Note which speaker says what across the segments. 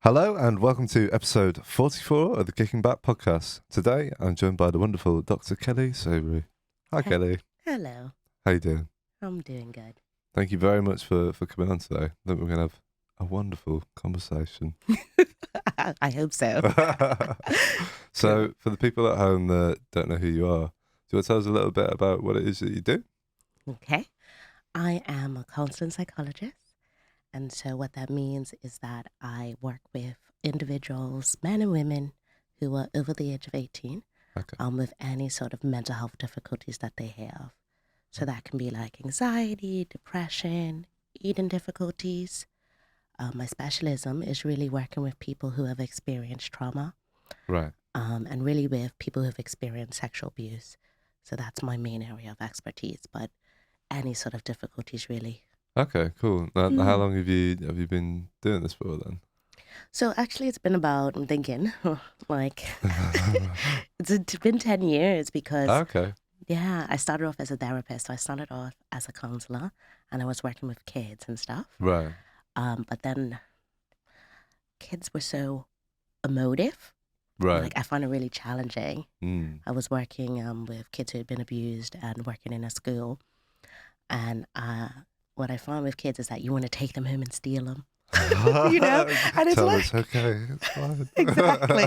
Speaker 1: Hello and welcome to episode 44 of the Kicking Back podcast. Today I'm joined by the wonderful Dr. Kelly Savery. Hi Kelly.
Speaker 2: Hello.
Speaker 1: How you doing?
Speaker 2: I'm doing good.
Speaker 1: Thank you very much for coming on today. I think we're going to have a wonderful conversation.
Speaker 2: I hope so.
Speaker 1: So for the people at home that don't know who you are, do you want to tell us a little bit about what it is that you do?
Speaker 2: Okay. I am a counseling psychologist. And so what that means is that I work with individuals, men and women, who are over the age of 18,
Speaker 1: Okay.
Speaker 2: with any sort of mental health difficulties that they have. So that can be like anxiety, depression, eating difficulties. My specialism is really working with people who have experienced trauma,
Speaker 1: Right.
Speaker 2: and really with people who have experienced sexual abuse. So that's my main area of expertise, but any sort of difficulties really.
Speaker 1: Okay, cool. Now, how long have you been doing this for then?
Speaker 2: So actually it's been about, I'm thinking, like, it's been 10 years because,
Speaker 1: Okay.
Speaker 2: yeah, I started off as a therapist. So I started off as a counselor and I was working with kids and stuff.
Speaker 1: Right.
Speaker 2: But then kids were so emotive.
Speaker 1: Right.
Speaker 2: Like I found it really challenging.
Speaker 1: Mm.
Speaker 2: I was working with kids who had been abused and working in a school. And what I found with kids is that you want to take them home and steal them. You know? And it's
Speaker 1: Tell
Speaker 2: like,
Speaker 1: us, okay, it's fine.
Speaker 2: exactly.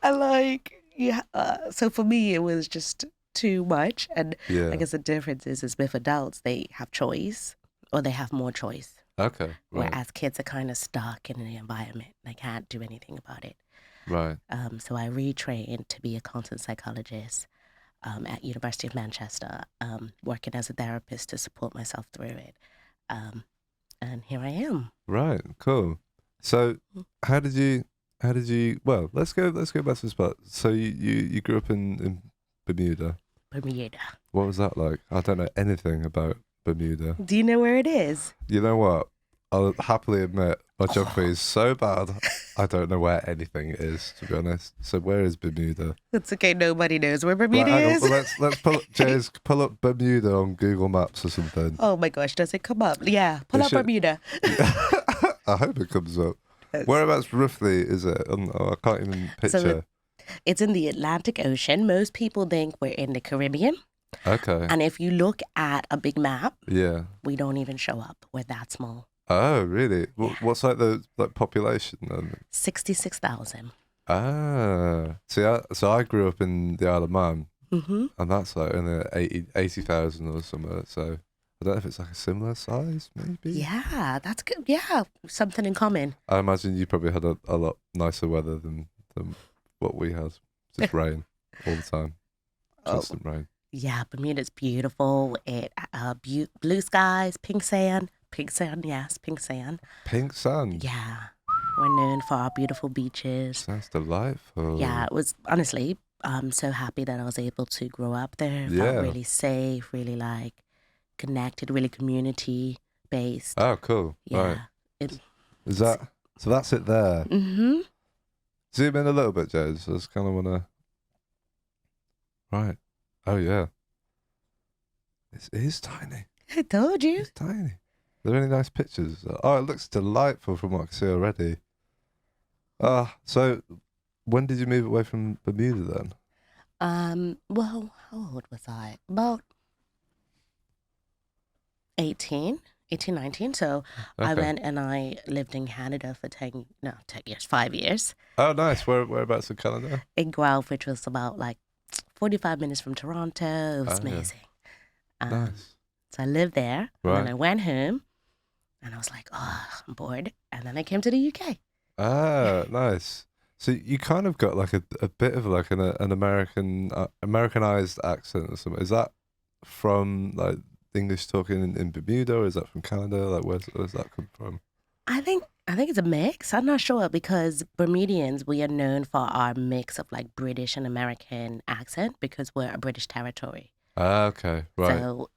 Speaker 2: And like, yeah. So for me, it was just too much. And
Speaker 1: Yeah.
Speaker 2: I guess the difference is with adults, they have choice or they have more choice.
Speaker 1: Okay. Right.
Speaker 2: Whereas kids are kind of stuck in the environment. They can't do anything about it.
Speaker 1: Right.
Speaker 2: So I retrained to be a content psychologist at University of Manchester, working as a therapist to support myself through it. And here I am.
Speaker 1: Right. Cool. So, how did you? Well, let's go back to the spot. So you grew up in Bermuda.
Speaker 2: Bermuda.
Speaker 1: What was that like? I don't know anything about Bermuda.
Speaker 2: Do you know where it is?
Speaker 1: You know what? I'll happily admit my geography is so bad. I don't know where anything is, to be honest. So where is Bermuda?
Speaker 2: It's okay. Nobody knows where Bermuda
Speaker 1: Hang on,
Speaker 2: is.
Speaker 1: well, let's pull up Bermuda on Google Maps or something.
Speaker 2: Oh my gosh, does it come up? Yeah, pull up Bermuda.
Speaker 1: I hope it comes up. Whereabouts roughly is it? I can't even picture.
Speaker 2: So it's in the Atlantic Ocean. Most people think we're in the Caribbean.
Speaker 1: Okay.
Speaker 2: And if you look at a big map,
Speaker 1: Yeah.
Speaker 2: we don't even show up. We're that small.
Speaker 1: Oh, really?
Speaker 2: Yeah.
Speaker 1: What's like the population then?
Speaker 2: 66,000.
Speaker 1: Ah. See, so I grew up in the Isle of Man, and that's like only 80,000 or something. So I don't know if it's like a similar size, maybe.
Speaker 2: Yeah, that's good. Yeah, something in common.
Speaker 1: I imagine you probably had a lot nicer weather than what we had. Just rain all the time, constant rain.
Speaker 2: Yeah, Bermuda's beautiful. It blue skies, pink sand. Yes, pink sand.
Speaker 1: Pink sand.
Speaker 2: Yeah, we're known for our beautiful beaches.
Speaker 1: Sounds delightful.
Speaker 2: Yeah, it was honestly, I'm so happy that I was able to grow up there.
Speaker 1: Yeah.
Speaker 2: Felt really safe, really like connected, really community based.
Speaker 1: Oh, cool.
Speaker 2: Yeah.
Speaker 1: Right. So that's it there.
Speaker 2: Mm-hmm.
Speaker 1: Zoom in a little bit, James. I just kind of want to. Right. Oh yeah. It is tiny.
Speaker 2: I told you.
Speaker 1: It's tiny. Are there any nice pictures? Oh, it looks delightful from what I can see already. So when did you move away from Bermuda then?
Speaker 2: Well, how old was I? About 18, 19. So I
Speaker 1: Okay.
Speaker 2: went and I lived in Canada for 10 years, 5 years.
Speaker 1: Oh, nice. Whereabouts in Canada?
Speaker 2: In Guelph, which was about like 45 minutes from Toronto. It was
Speaker 1: Yeah.
Speaker 2: amazing.
Speaker 1: Nice.
Speaker 2: So I lived there.
Speaker 1: Right.
Speaker 2: And then I went home and I was like, oh, I'm bored. And then I came to the UK.
Speaker 1: Ah, nice. So you kind of got like a bit of like an American Americanized accent or something. Is that from like English talking in Bermuda, or is that from Canada? Like where's that come from?
Speaker 2: I think it's a mix. I'm not sure because Bermudians, we are known for our mix of like British and American accent because we're a British territory.
Speaker 1: Ah, okay, right.
Speaker 2: So,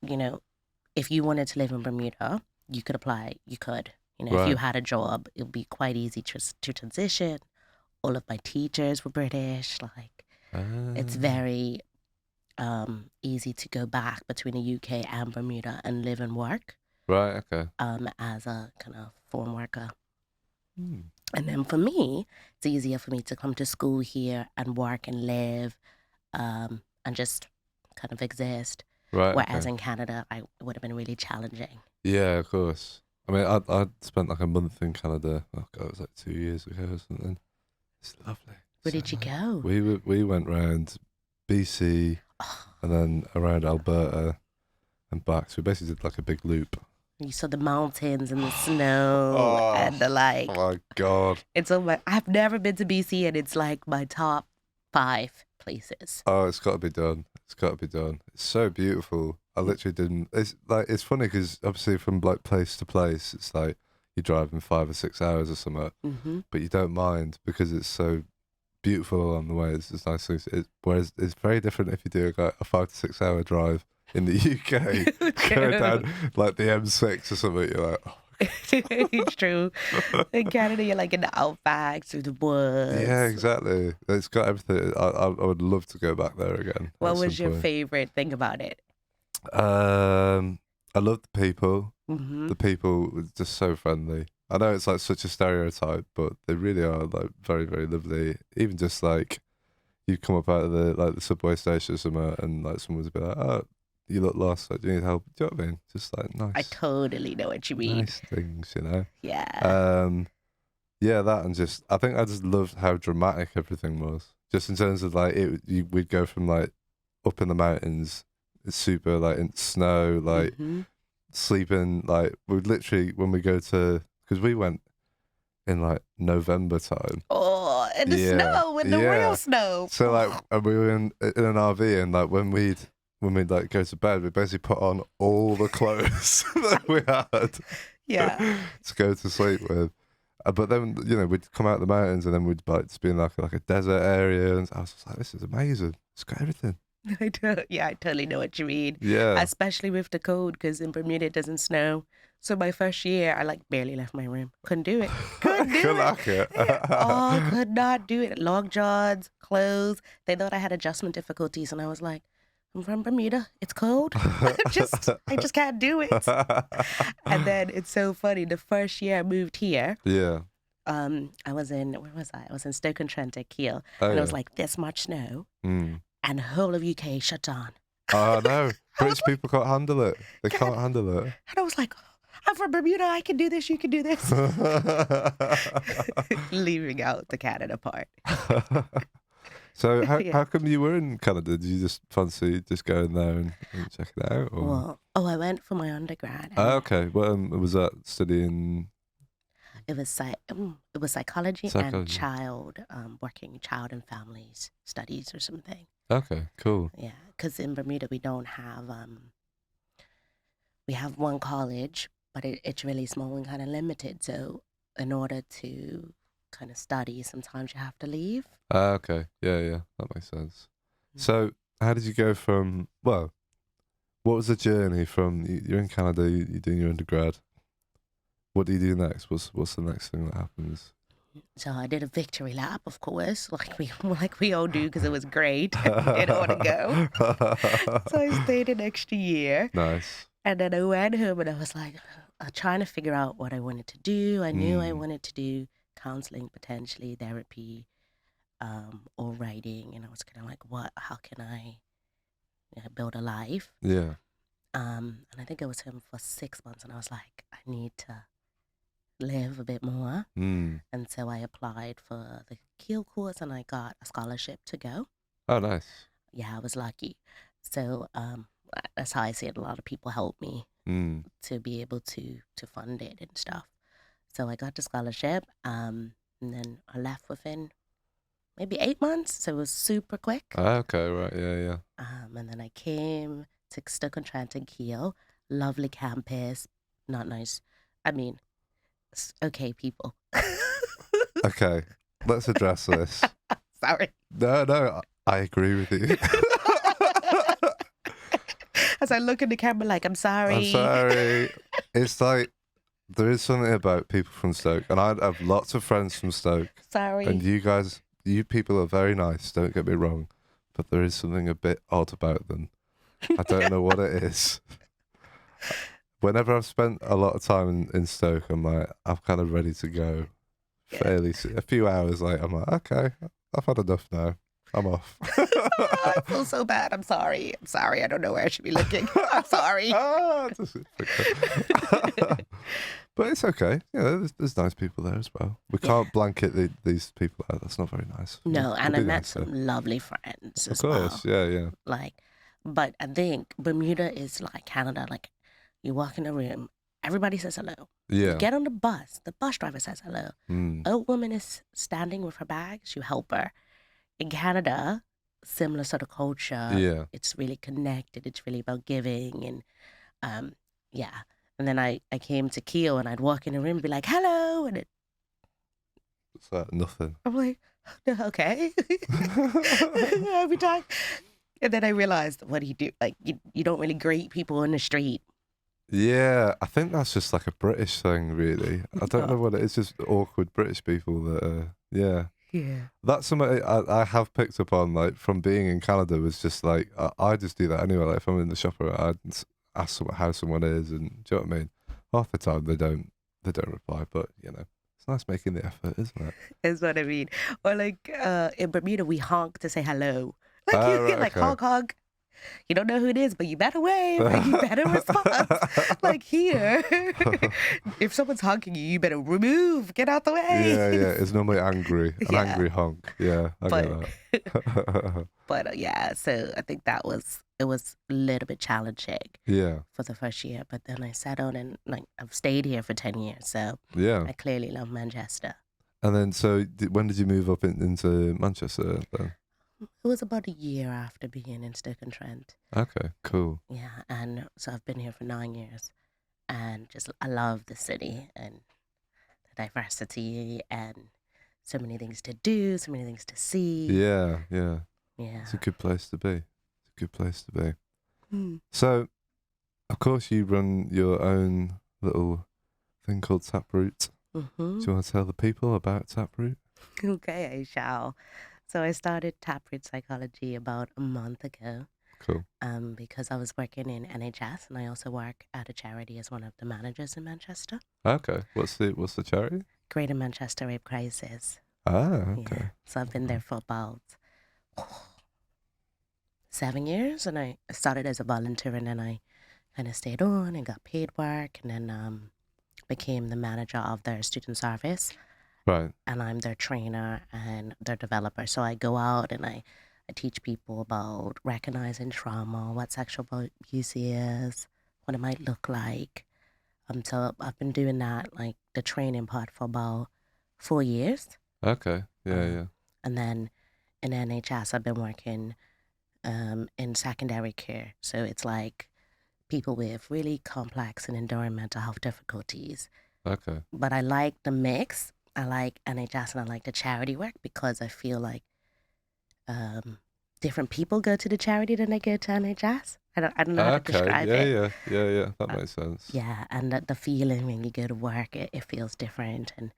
Speaker 2: if you wanted to live in Bermuda, you could apply. You could. If
Speaker 1: Right.
Speaker 2: you had a job, it would be quite easy to transition. All of my teachers were British. Like, it's very easy to go back between the UK and Bermuda and live and work
Speaker 1: Right, okay.
Speaker 2: as a kind of foreign worker. And then for me, it's easier for me to come to school here and work and live, and just kind of exist.
Speaker 1: Right.
Speaker 2: Whereas
Speaker 1: Okay.
Speaker 2: in Canada, it would have been really challenging.
Speaker 1: Yeah, of course. I mean, I spent like a month in Canada. Oh God, it was like 2 years ago or something. It's lovely.
Speaker 2: Where
Speaker 1: So
Speaker 2: did you
Speaker 1: nice.
Speaker 2: go?
Speaker 1: We went round BC and then around Alberta and back. So we basically did like a big loop.
Speaker 2: You saw the mountains and the snow and the
Speaker 1: Oh my God.
Speaker 2: It's on my. I've never been to BC, and it's like my top 5 places.
Speaker 1: Oh, it's got to be done. It's got to be done. It's so beautiful. I literally didn't. It's like it's funny because obviously from like place to place, it's like you're driving 5 or 6 hours or something,
Speaker 2: Mm-hmm.
Speaker 1: but you don't mind because it's so beautiful along the way. It's nice things. Whereas it's very different if you do like a 5 to 6 hour drive in the UK, going down like the M6 or something. You're like, oh.
Speaker 2: It's true. In Canada, you're like in the outback through the woods.
Speaker 1: Yeah, exactly. It's got everything. I would love to go back there again.
Speaker 2: What
Speaker 1: at
Speaker 2: was
Speaker 1: some
Speaker 2: your
Speaker 1: point.
Speaker 2: favorite thing about it?
Speaker 1: I love the people.
Speaker 2: Mm-hmm.
Speaker 1: The people were just so friendly. I know it's like such a stereotype, but they really are like very, very lovely. Even just like you come up out of the subway station or somewhere, and like someone would be like, "Oh, you look lost. Like, do you need help?" Do you know what I mean? Just like nice,
Speaker 2: I totally know what you mean.
Speaker 1: nice things, you know.
Speaker 2: Yeah.
Speaker 1: Yeah, that and just I think I just loved how dramatic everything was. Just in terms of like we'd go from like up in the mountains, it's super like in snow, like
Speaker 2: Mhm.
Speaker 1: sleeping. Like we'd literally when we go to because we went in like November time.
Speaker 2: Oh, and the
Speaker 1: Yeah,
Speaker 2: snow, and the
Speaker 1: yeah.
Speaker 2: real snow.
Speaker 1: So like and we were in an RV and like when we'd like go to bed, we basically put on all the clothes that we had
Speaker 2: Yeah.
Speaker 1: to go to sleep with. But then we'd come out the mountains and then we'd like just be in like a desert area, and I was just like, this is amazing. It's got everything.
Speaker 2: I totally know what you mean.
Speaker 1: Yeah.
Speaker 2: Especially with the cold, because in Bermuda it doesn't snow. So my first year, I like barely left my room. Couldn't do it. Couldn't do
Speaker 1: Good
Speaker 2: it.
Speaker 1: luck it.
Speaker 2: Oh, could not do it. Long johns, clothes. They thought I had adjustment difficulties, and I was like, I'm from Bermuda. It's cold. I just can't do it. And then it's so funny. The first year I moved here,
Speaker 1: Yeah.
Speaker 2: I was in where was I? I was in Stoke-on-Trent at Kiel,
Speaker 1: Oh,
Speaker 2: and it
Speaker 1: yeah.
Speaker 2: was like this much snow,
Speaker 1: Mm.
Speaker 2: and the whole of UK shut down.
Speaker 1: Oh no,
Speaker 2: I
Speaker 1: British
Speaker 2: was
Speaker 1: people can't handle it. They can't handle it.
Speaker 2: And I was like, I'm from Bermuda. I can do this. You can do this. Leaving out the Canada part.
Speaker 1: So
Speaker 2: Yeah.
Speaker 1: how come you were in Canada? Did you just fancy just going there and checking it out? Or?
Speaker 2: Well, I went for my undergrad.
Speaker 1: Oh,
Speaker 2: And
Speaker 1: okay. Well, was that studying?
Speaker 2: it was psychology and
Speaker 1: Psychology.
Speaker 2: working child and families studies or something.
Speaker 1: Okay, cool.
Speaker 2: Yeah, because in Bermuda we don't have we have one college, but it's really small and kind of limited. So in order to kind of study, sometimes you have to leave.
Speaker 1: Okay. Yeah, that makes sense. So, how did you go from? Well, what was the journey from? You're in Canada. You're doing your undergrad. What do you do next? What's the next thing that happens?
Speaker 2: So I did a victory lap, of course, like we all do, because it was great. Didn't want to go. So I stayed an extra year.
Speaker 1: Nice.
Speaker 2: And then I went home and I was like, trying to figure out what I wanted to do. I knew I wanted to do counseling, potentially therapy, or writing. And I was kind of like, how can I build a life?
Speaker 1: Yeah.
Speaker 2: And I think I was home for 6 months, and I was like, I need to live a bit more.
Speaker 1: Mm.
Speaker 2: And so I applied for the Kiel course, and I got a scholarship to go.
Speaker 1: Oh, nice.
Speaker 2: Yeah, I was lucky. So that's how I see it. A lot of people helped me to be able to fund it and stuff. So I got the scholarship, and then I left within maybe 8 months. So it was super quick.
Speaker 1: Okay, right, yeah.
Speaker 2: And then I came to Stoke-on-Trent in Kiel. Lovely campus, not nice. I mean, okay, people.
Speaker 1: Okay, let's address this.
Speaker 2: Sorry.
Speaker 1: No, I agree with you.
Speaker 2: As I look in the camera like, I'm sorry.
Speaker 1: I'm sorry. It's like, there is something about people from Stoke, and I have lots of friends from Stoke.
Speaker 2: Sorry.
Speaker 1: And you people are very nice, don't get me wrong, but there is something a bit odd about them. I don't know what it is. Whenever I've spent a lot of time in Stoke, I'm kind of ready to go a few hours later, I'm like, okay, I've had enough now. I'm off.
Speaker 2: I feel so bad. I'm sorry. I don't know where I should be looking. I'm sorry.
Speaker 1: But it's okay. Yeah, there's nice people there as well. We can't blanket these people out. That's not very nice.
Speaker 2: No, and I
Speaker 1: be
Speaker 2: met
Speaker 1: nicer.
Speaker 2: some lovely friends
Speaker 1: Of
Speaker 2: as well.
Speaker 1: course, yeah.
Speaker 2: Like, but I think Bermuda is like Canada. Like, you walk in a room, everybody says hello. You
Speaker 1: Yeah.
Speaker 2: get on the bus driver says hello.
Speaker 1: Mm.
Speaker 2: A woman is standing with her bags, you help her. In Canada, similar sort of culture.
Speaker 1: Yeah.
Speaker 2: It's really connected. It's really about giving and yeah. And then I came to Keele and I'd walk in the room and be like, hello. And
Speaker 1: What's that? Nothing.
Speaker 2: I'm like, okay. Every time. And then I realized, what do you do? Like, you don't really greet people in the street.
Speaker 1: Yeah, I think that's just like a British thing, really. I don't know what it is. Just awkward British people that, yeah.
Speaker 2: Yeah.
Speaker 1: That's something I have picked up on, like, from being in Canada, was just like, I just do that anyway. Like, if I'm in the shop, I'd ask someone how someone is, and do you know what I mean? Half the time they don't reply, but, you know, it's nice making the effort, isn't it?
Speaker 2: Is what I mean. Or like in Bermuda, we honk to say hello. Like you
Speaker 1: Right,
Speaker 2: like
Speaker 1: okay.
Speaker 2: honk. You don't know who it is, but you better wave. Like, you better respond. Like here, if someone's honking you, you better remove. Get out the way.
Speaker 1: Yeah. It's normally angry, an angry honk. Yeah, I get that.
Speaker 2: But yeah, so I think it was a little bit challenging.
Speaker 1: Yeah.
Speaker 2: For the first year, but then I settled and like I've stayed here for 10 years, so
Speaker 1: Yeah.
Speaker 2: I clearly love Manchester.
Speaker 1: And then, so when did you move up into Manchester then?
Speaker 2: It was about a year after being in Stoke-on-Trent.
Speaker 1: Okay, cool.
Speaker 2: Yeah, and so I've been here for 9 years, and just I love the city and the diversity and so many things to do, so many things to see.
Speaker 1: Yeah.
Speaker 2: Yeah.
Speaker 1: It's a good place to be.
Speaker 2: Mm.
Speaker 1: So, of course, you run your own little thing called Taproot.
Speaker 2: Mm-hmm.
Speaker 1: Do you want to tell the people about Taproot?
Speaker 2: Okay, I shall. So I started Taproot Psychology about a month ago.
Speaker 1: Cool.
Speaker 2: Because I was working in NHS and I also work at a charity as one of the managers in Manchester.
Speaker 1: Okay. What's the charity?
Speaker 2: Greater Manchester Rape Crisis.
Speaker 1: Ah, okay.
Speaker 2: Yeah. So I've been there for about 7 years, and I started as a volunteer, and then I kind of stayed on and got paid work, and then became the manager of their student service.
Speaker 1: Right.
Speaker 2: And I'm their trainer and their developer. So I go out and I teach people about recognizing trauma, what sexual abuse is, what it might look like. So I've been doing that, like the training part, for about 4 years.
Speaker 1: Okay. Yeah.
Speaker 2: And then in NHS, I've been working in secondary care. So it's like people with really complex and enduring mental health difficulties.
Speaker 1: Okay.
Speaker 2: But I like the mix. I like NHS and I like the charity work because I feel like different people go to the charity than they go to NHS. I don't know how to describe it.
Speaker 1: Yeah. That makes sense.
Speaker 2: Yeah, and the feeling when you go to work, it feels different. And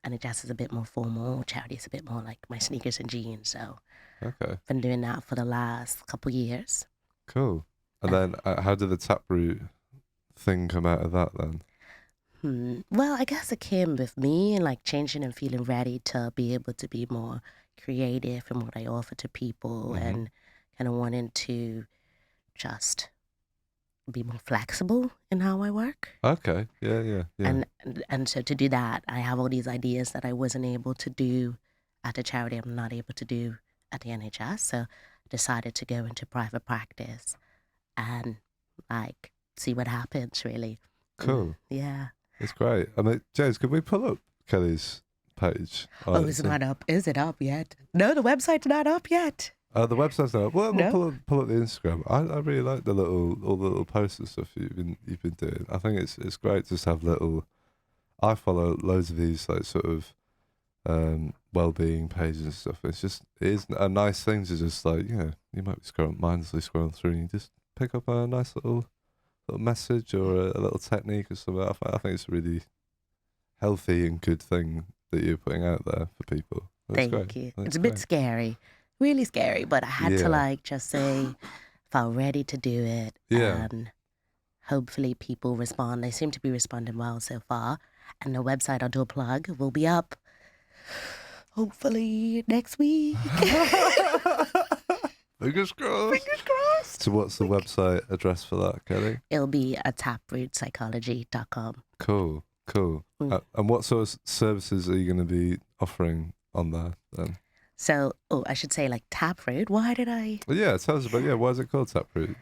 Speaker 2: NHS is a bit more formal. Charity is a bit more like my sneakers and jeans. So
Speaker 1: Okay.
Speaker 2: I've been doing that for the last couple years.
Speaker 1: Cool. And then how did the Taproot thing come out of that then?
Speaker 2: Well, I guess it came with me and like changing and feeling ready to be able to be more creative in what I offer to people, and kind of wanting to just be more flexible in how I work.
Speaker 1: Okay. Yeah.
Speaker 2: And so to do that, I have all these ideas that I wasn't able to do at the charity. I'm not able to do at the NHS. So I decided to go into private practice and like see what happens, really.
Speaker 1: Cool.
Speaker 2: Yeah.
Speaker 1: It's great. I mean, James, could we pull up Kelly's page?
Speaker 2: Oh, it's not up. Is it up yet? No, the website's not up yet.
Speaker 1: The website's not up. Well,
Speaker 2: No?
Speaker 1: we'll pull up the Instagram. I really like all the little posts and stuff you've been doing. I think it's great to just have little. I follow loads of these like sort of well-being pages and stuff. It is a nice thing to just like, you know, you might be mindlessly scrolling through and you just pick up a nice little message or a little technique or something. I think it's a really healthy and good thing that you're putting out there for people. That's
Speaker 2: Thank
Speaker 1: great.
Speaker 2: you.
Speaker 1: That's
Speaker 2: It's a bit
Speaker 1: great.
Speaker 2: scary, really scary, but I had
Speaker 1: Yeah.
Speaker 2: to like just say, felt ready to do it.
Speaker 1: Yeah.
Speaker 2: And hopefully people respond. They seem to be responding well so far. And the website, I'll do a plug, will be up hopefully next week.
Speaker 1: Fingers crossed.
Speaker 2: Fingers crossed.
Speaker 1: So what's the website address for that, Kelly?
Speaker 2: It'll be at taprootpsychology.com.
Speaker 1: Cool. And what sort of services are you going to be offering on there then?
Speaker 2: So, I should say like Taproot. Why did I?
Speaker 1: Well, yeah, tell us about, why is it called Taproot?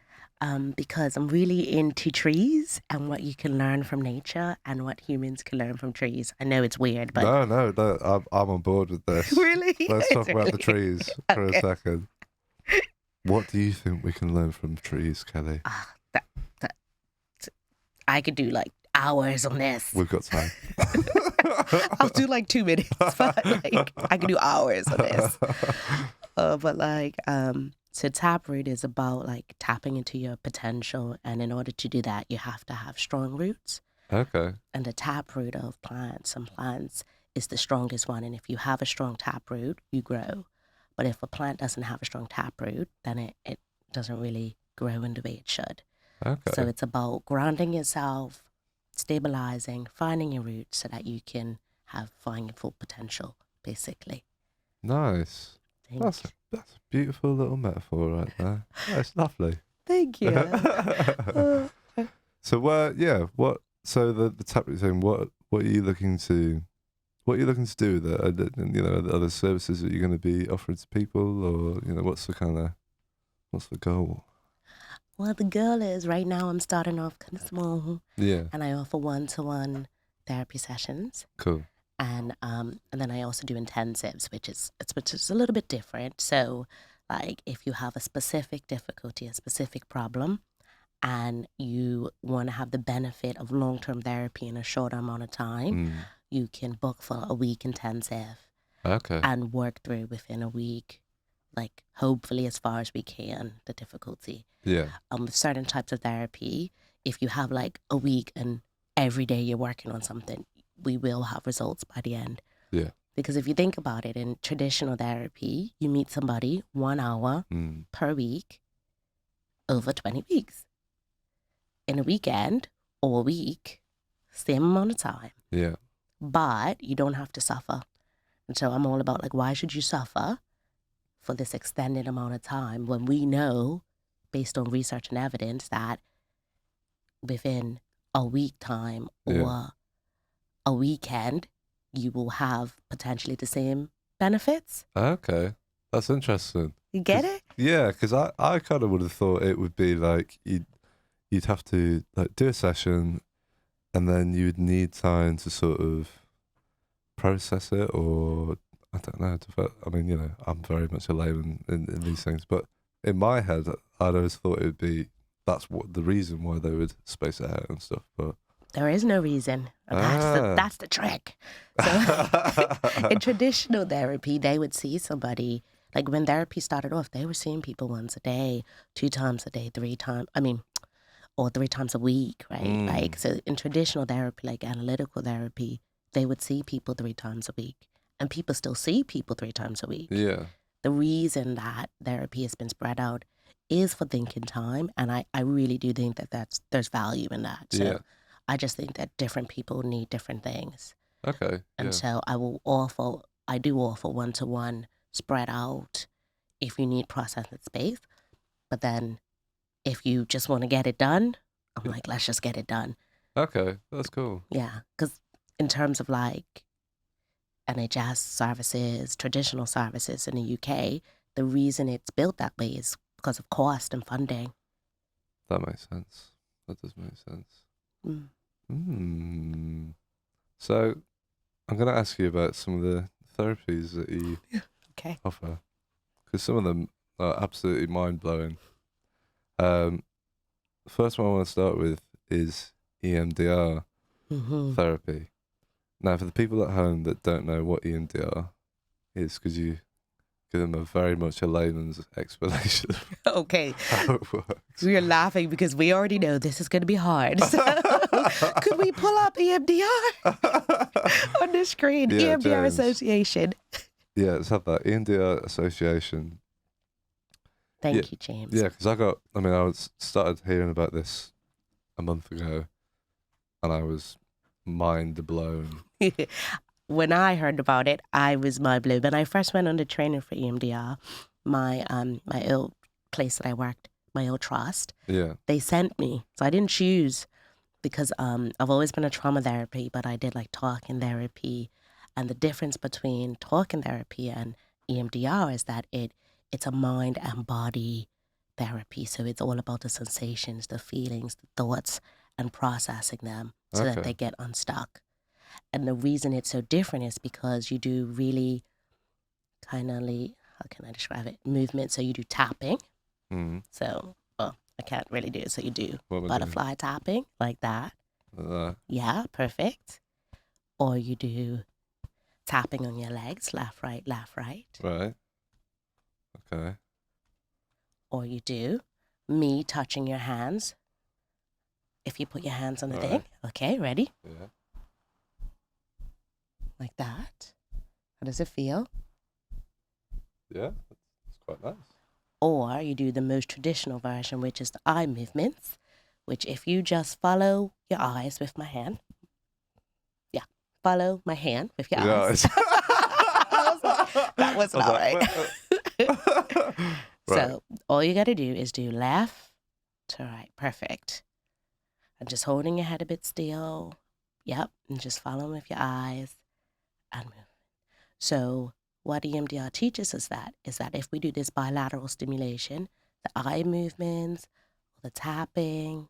Speaker 2: Because I'm really into trees and what you can learn from nature and what humans can learn from trees. I know it's weird, but...
Speaker 1: No, I'm on board with this.
Speaker 2: Really?
Speaker 1: Let's talk about the
Speaker 2: Really?
Speaker 1: trees for a second. What do you think we can learn from trees, Kelly?
Speaker 2: I could do like hours on this.
Speaker 1: We've got time.
Speaker 2: I'll do like 2 minutes, but like I can do hours on this. So Taproot is about like tapping into your potential, and in order to do that, you have to have strong roots.
Speaker 1: Okay.
Speaker 2: And the taproot of some plants is the strongest one. And if you have a strong taproot, you grow. But if a plant doesn't have a strong taproot, then it doesn't really grow in the way it should.
Speaker 1: Okay.
Speaker 2: So it's about grounding yourself, stabilizing, finding your roots so that you can find your full potential, basically.
Speaker 1: Nice. That's a beautiful little metaphor right there. That's lovely.
Speaker 2: Thank you.
Speaker 1: So so the taproot thing, what are you looking to do with it? Are there other services that you're going to be offering to people, or what's the goal?
Speaker 2: Well, the goal is right now I'm starting off kind of small.
Speaker 1: Yeah.
Speaker 2: And I offer one-to-one therapy sessions.
Speaker 1: Cool.
Speaker 2: And then I also do intensives, which is a little bit different. So, like, if you have a specific difficulty, a specific problem, and you want to have the benefit of long-term therapy in a shorter amount of time, you can book for a week intensive.
Speaker 1: Okay.
Speaker 2: And work through within a week, like hopefully as far as we can, the difficulty.
Speaker 1: Yeah.
Speaker 2: With certain types of therapy, if you have like a week and every day you're working on something, we will have results by the end.
Speaker 1: Yeah.
Speaker 2: Because if you think about it, in traditional therapy, you meet somebody 1 hour per week over 20 weeks. In a weekend or a week, same amount of time.
Speaker 1: Yeah.
Speaker 2: But you don't have to suffer. And so I'm all about like, why should you suffer for this extended amount of time when we know, based on research and evidence, that within a week time or a weekend, you will have potentially the same benefits.
Speaker 1: Okay. That's interesting.
Speaker 2: You get it?
Speaker 1: Yeah, because I kind of would have thought it would be like you'd have to like do a session and then you would need time to sort of process it, or I don't know. I mean, I'm very much a layman in these things, but in my head, I'd always thought it would be that's what the reason why they would space it out and stuff. But
Speaker 2: there is no reason. That's the trick. So in traditional therapy, they would see somebody, like when therapy started off, they were seeing people once a day, 2 times a day, 3 times, or 3 times a week, right? Like, so in traditional therapy, like analytical therapy, they would see people 3 times a week. And people still see people 3 times a week.
Speaker 1: yeah.
Speaker 2: The reason that therapy has been spread out is for thinking time. And I really do think that there's value in that. So I just think that different people need different things.
Speaker 1: Okay.
Speaker 2: And so I do offer one-to-one spread out if you need process and space. But then if you just want to get it done, I'm like, let's just get it done.
Speaker 1: Okay, that's cool.
Speaker 2: Yeah, because in terms of like NHS services, traditional services in the UK, the reason it's built that way is because of cost and funding.
Speaker 1: That makes sense. That does make sense. So I'm going to ask you about some of the therapies that you offer, because some of them are absolutely mind-blowing. The first one I want to start with is EMDR therapy. Now, for the people at home that don't know what EMDR is, could you give them a very much a layman's explanation of
Speaker 2: Okay.
Speaker 1: how it works?
Speaker 2: We are laughing because we already know this is going to be hard. So could we pull up EMDR on the screen?
Speaker 1: Yeah,
Speaker 2: EMDR
Speaker 1: James.
Speaker 2: Association.
Speaker 1: Yeah, let's have that. EMDR Association.
Speaker 2: Thank you, James.
Speaker 1: Yeah, because I started hearing about this a month ago, and I was mind blown.
Speaker 2: When I heard about it, I was mind blown. When I first went on the training for EMDR, my old place that I worked, my old trust,
Speaker 1: Yeah.
Speaker 2: they sent me. So I didn't choose because I've always been a trauma therapy, but I did like talking therapy. And the difference between talking therapy and EMDR is that it's a mind and body therapy. So it's all about the sensations, the feelings, the thoughts, and processing them so that
Speaker 1: Okay.
Speaker 2: they get unstuck. And the reason it's so different is because you do really kind of, how can I describe it? Movement. So you do tapping.
Speaker 1: Mm.
Speaker 2: So, well, I can't really do it. So you do
Speaker 1: What am I doing?
Speaker 2: butterfly tapping like that. Yeah, perfect. Or you do tapping on your legs, left, right, left, right.
Speaker 1: Right. Okay.
Speaker 2: Or you do me touching your hands. If you put your hands on the thing. Okay, ready?
Speaker 1: Yeah.
Speaker 2: Like that. How does it feel?
Speaker 1: Yeah. It's quite nice.
Speaker 2: Or you do the most traditional version, which is the eye movements, which if you just follow your eyes with my hand. Yeah, follow my hand with your eyes. That was not right. So all you got to do is do left to right. Perfect. And just holding your head a bit still. Yep. And just following with your eyes and move. So what EMDR teaches us is that if we do this bilateral stimulation, the eye movements, the tapping,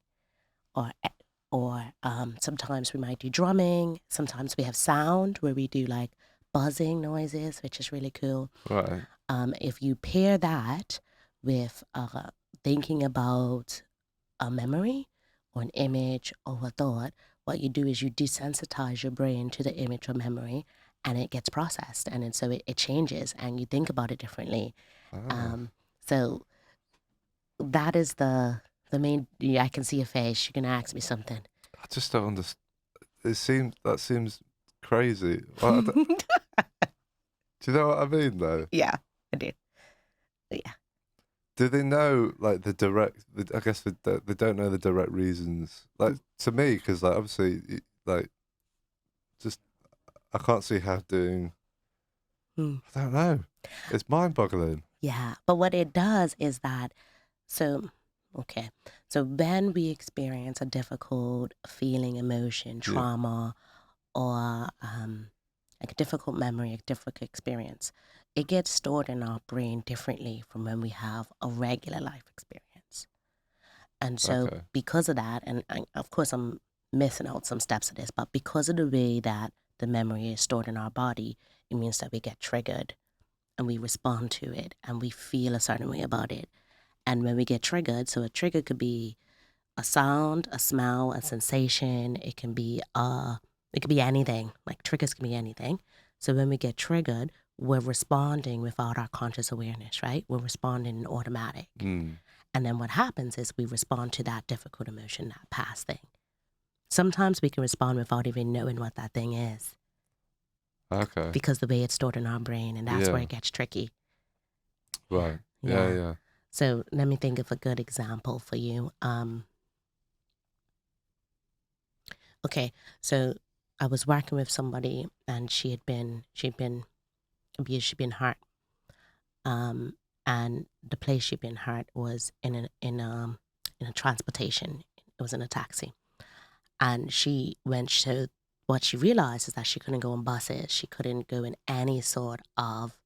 Speaker 2: or sometimes we might do drumming. Sometimes we have sound where we do like buzzing noises, which is really cool.
Speaker 1: Right.
Speaker 2: If you pair that with thinking about a memory or an image or a thought, what you do is you desensitize your brain to the image or memory, and it gets processed, and so it changes, and you think about it differently. So that is the main. I can see your face. You're gonna ask me something.
Speaker 1: I just don't understand. That seems crazy. Well, do you know what I mean, though?
Speaker 2: Yeah, I do. Yeah.
Speaker 1: Do they know like the direct? I guess they don't know the direct reasons. Like to me, because like obviously, like just I can't see how doing. I don't know. It's mind-boggling.
Speaker 2: Yeah, but what it does is that, so when we experience a difficult feeling, emotion, trauma, or like a difficult memory, a difficult experience, it gets stored in our brain differently from when we have a regular life experience. And so because of that, and of course I'm missing out some steps of this, but because of the way that the memory is stored in our body, it means that we get triggered and we respond to it and we feel a certain way about it. And when we get triggered, so a trigger could be a sound, a smell, a sensation. It can be anything. Like triggers can be anything. So when we get triggered, we're responding without our conscious awareness, right? We're responding in automatic. And then what happens is we respond to that difficult emotion, that past thing. Sometimes we can respond without even knowing what that thing is.
Speaker 1: Okay.
Speaker 2: Because the way it's stored in our brain, and that's where it gets tricky.
Speaker 1: Right. Yeah.
Speaker 2: So let me think of a good example for you. Okay, so I was working with somebody, and she'd been abused, she'd been hurt. And the place she'd been hurt was in a transportation. It was in a taxi. And so what she realized is that she couldn't go on buses. She couldn't go in any sort of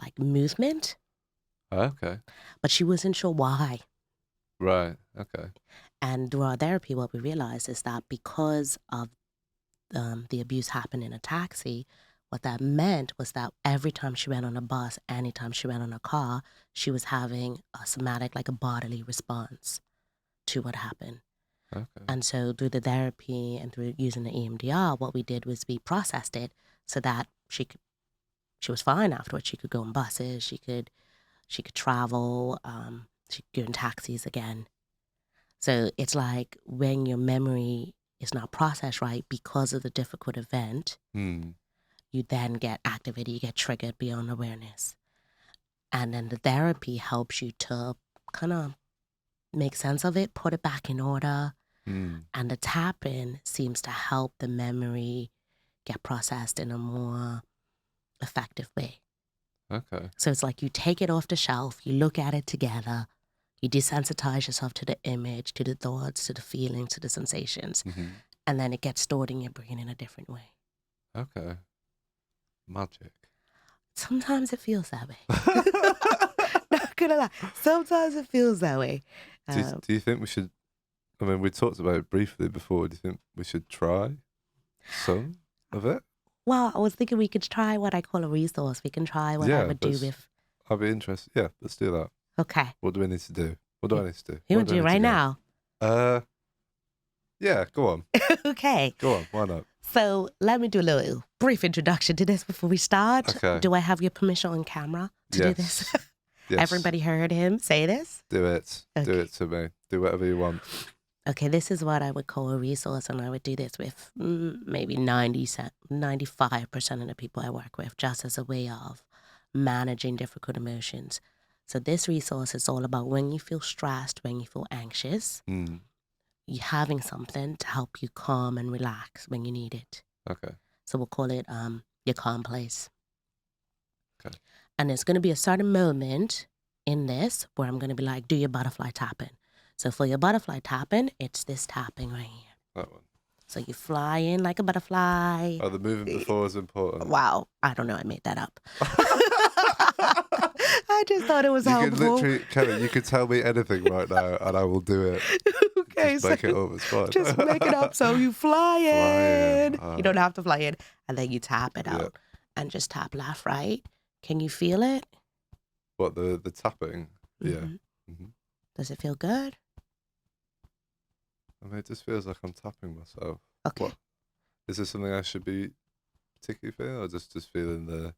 Speaker 2: like movement.
Speaker 1: Okay.
Speaker 2: But she wasn't sure why.
Speaker 1: Right. Okay.
Speaker 2: And through our therapy, what we realized is that because of the abuse happened in a taxi, what that meant was that every time she went on a bus, anytime she went on a car, she was having a somatic, like a bodily response to what happened.
Speaker 1: Okay.
Speaker 2: And so through the therapy and through using the EMDR, what we did was we processed it so that she was fine afterwards. She could go on buses, she could travel, she could go in taxis again. So it's like when your memory is not processed right because of the difficult event, you then get activated, you get triggered beyond awareness. And then the therapy helps you to kind of make sense of it, put it back in order, And the tapping seems to help the memory get processed in a more effective way.
Speaker 1: Okay.
Speaker 2: So it's like you take it off the shelf, you look at it together, you desensitize yourself to the image, to the thoughts, to the feelings, to the sensations, and then it gets stored in your brain in a different way.
Speaker 1: Okay. Magic.
Speaker 2: Sometimes it feels that way. Not gonna lie. Sometimes it feels that way.
Speaker 1: Do you think we should? I mean, we talked about it briefly before. Do you think we should try some of it?
Speaker 2: Well, I was thinking we could try what I call a resource. We can try what I would do with.
Speaker 1: I'd be interested. Yeah, let's do that.
Speaker 2: Okay.
Speaker 1: What do we need to do? What do I need to do?
Speaker 2: You want to do it right now?
Speaker 1: Yeah, go on.
Speaker 2: Okay.
Speaker 1: Go on, why not?
Speaker 2: So let me do a little brief introduction to this before we start.
Speaker 1: Okay.
Speaker 2: Do I have your permission on camera to do this?
Speaker 1: Yes.
Speaker 2: Everybody heard him say this?
Speaker 1: Do it.
Speaker 2: Okay.
Speaker 1: Do it to me. Do whatever you want.
Speaker 2: Okay, this is what I would call a resource, and I would do this with maybe 95% of the people I work with, just as a way of managing difficult emotions. So this resource is all about when you feel stressed, when you feel anxious, you having something to help you calm and relax when you need it.
Speaker 1: Okay.
Speaker 2: So we'll call it your calm place.
Speaker 1: Okay.
Speaker 2: And there's going to be a certain moment in this where I'm going to be like, do your butterfly tapping. So for your butterfly tapping, it's this tapping right here.
Speaker 1: That one.
Speaker 2: So you fly in like a butterfly.
Speaker 1: Oh, the moving before is important.
Speaker 2: Wow. I don't know. I made that up. I just thought it was
Speaker 1: you
Speaker 2: helpful.
Speaker 1: Could literally, Kelly, you could tell me anything right now and I will do it.
Speaker 2: Okay,
Speaker 1: just make it up. It's fine.
Speaker 2: Just make it up. So you fly in. You don't have to fly in. And then you tap it out. And just tap left, right. Can you feel it?
Speaker 1: What, the tapping? Yeah.
Speaker 2: Mm-hmm. Does it feel good?
Speaker 1: I mean, it just feels like I'm tapping myself.
Speaker 2: Okay.
Speaker 1: What? Is this something I should be particularly feeling, or just feeling the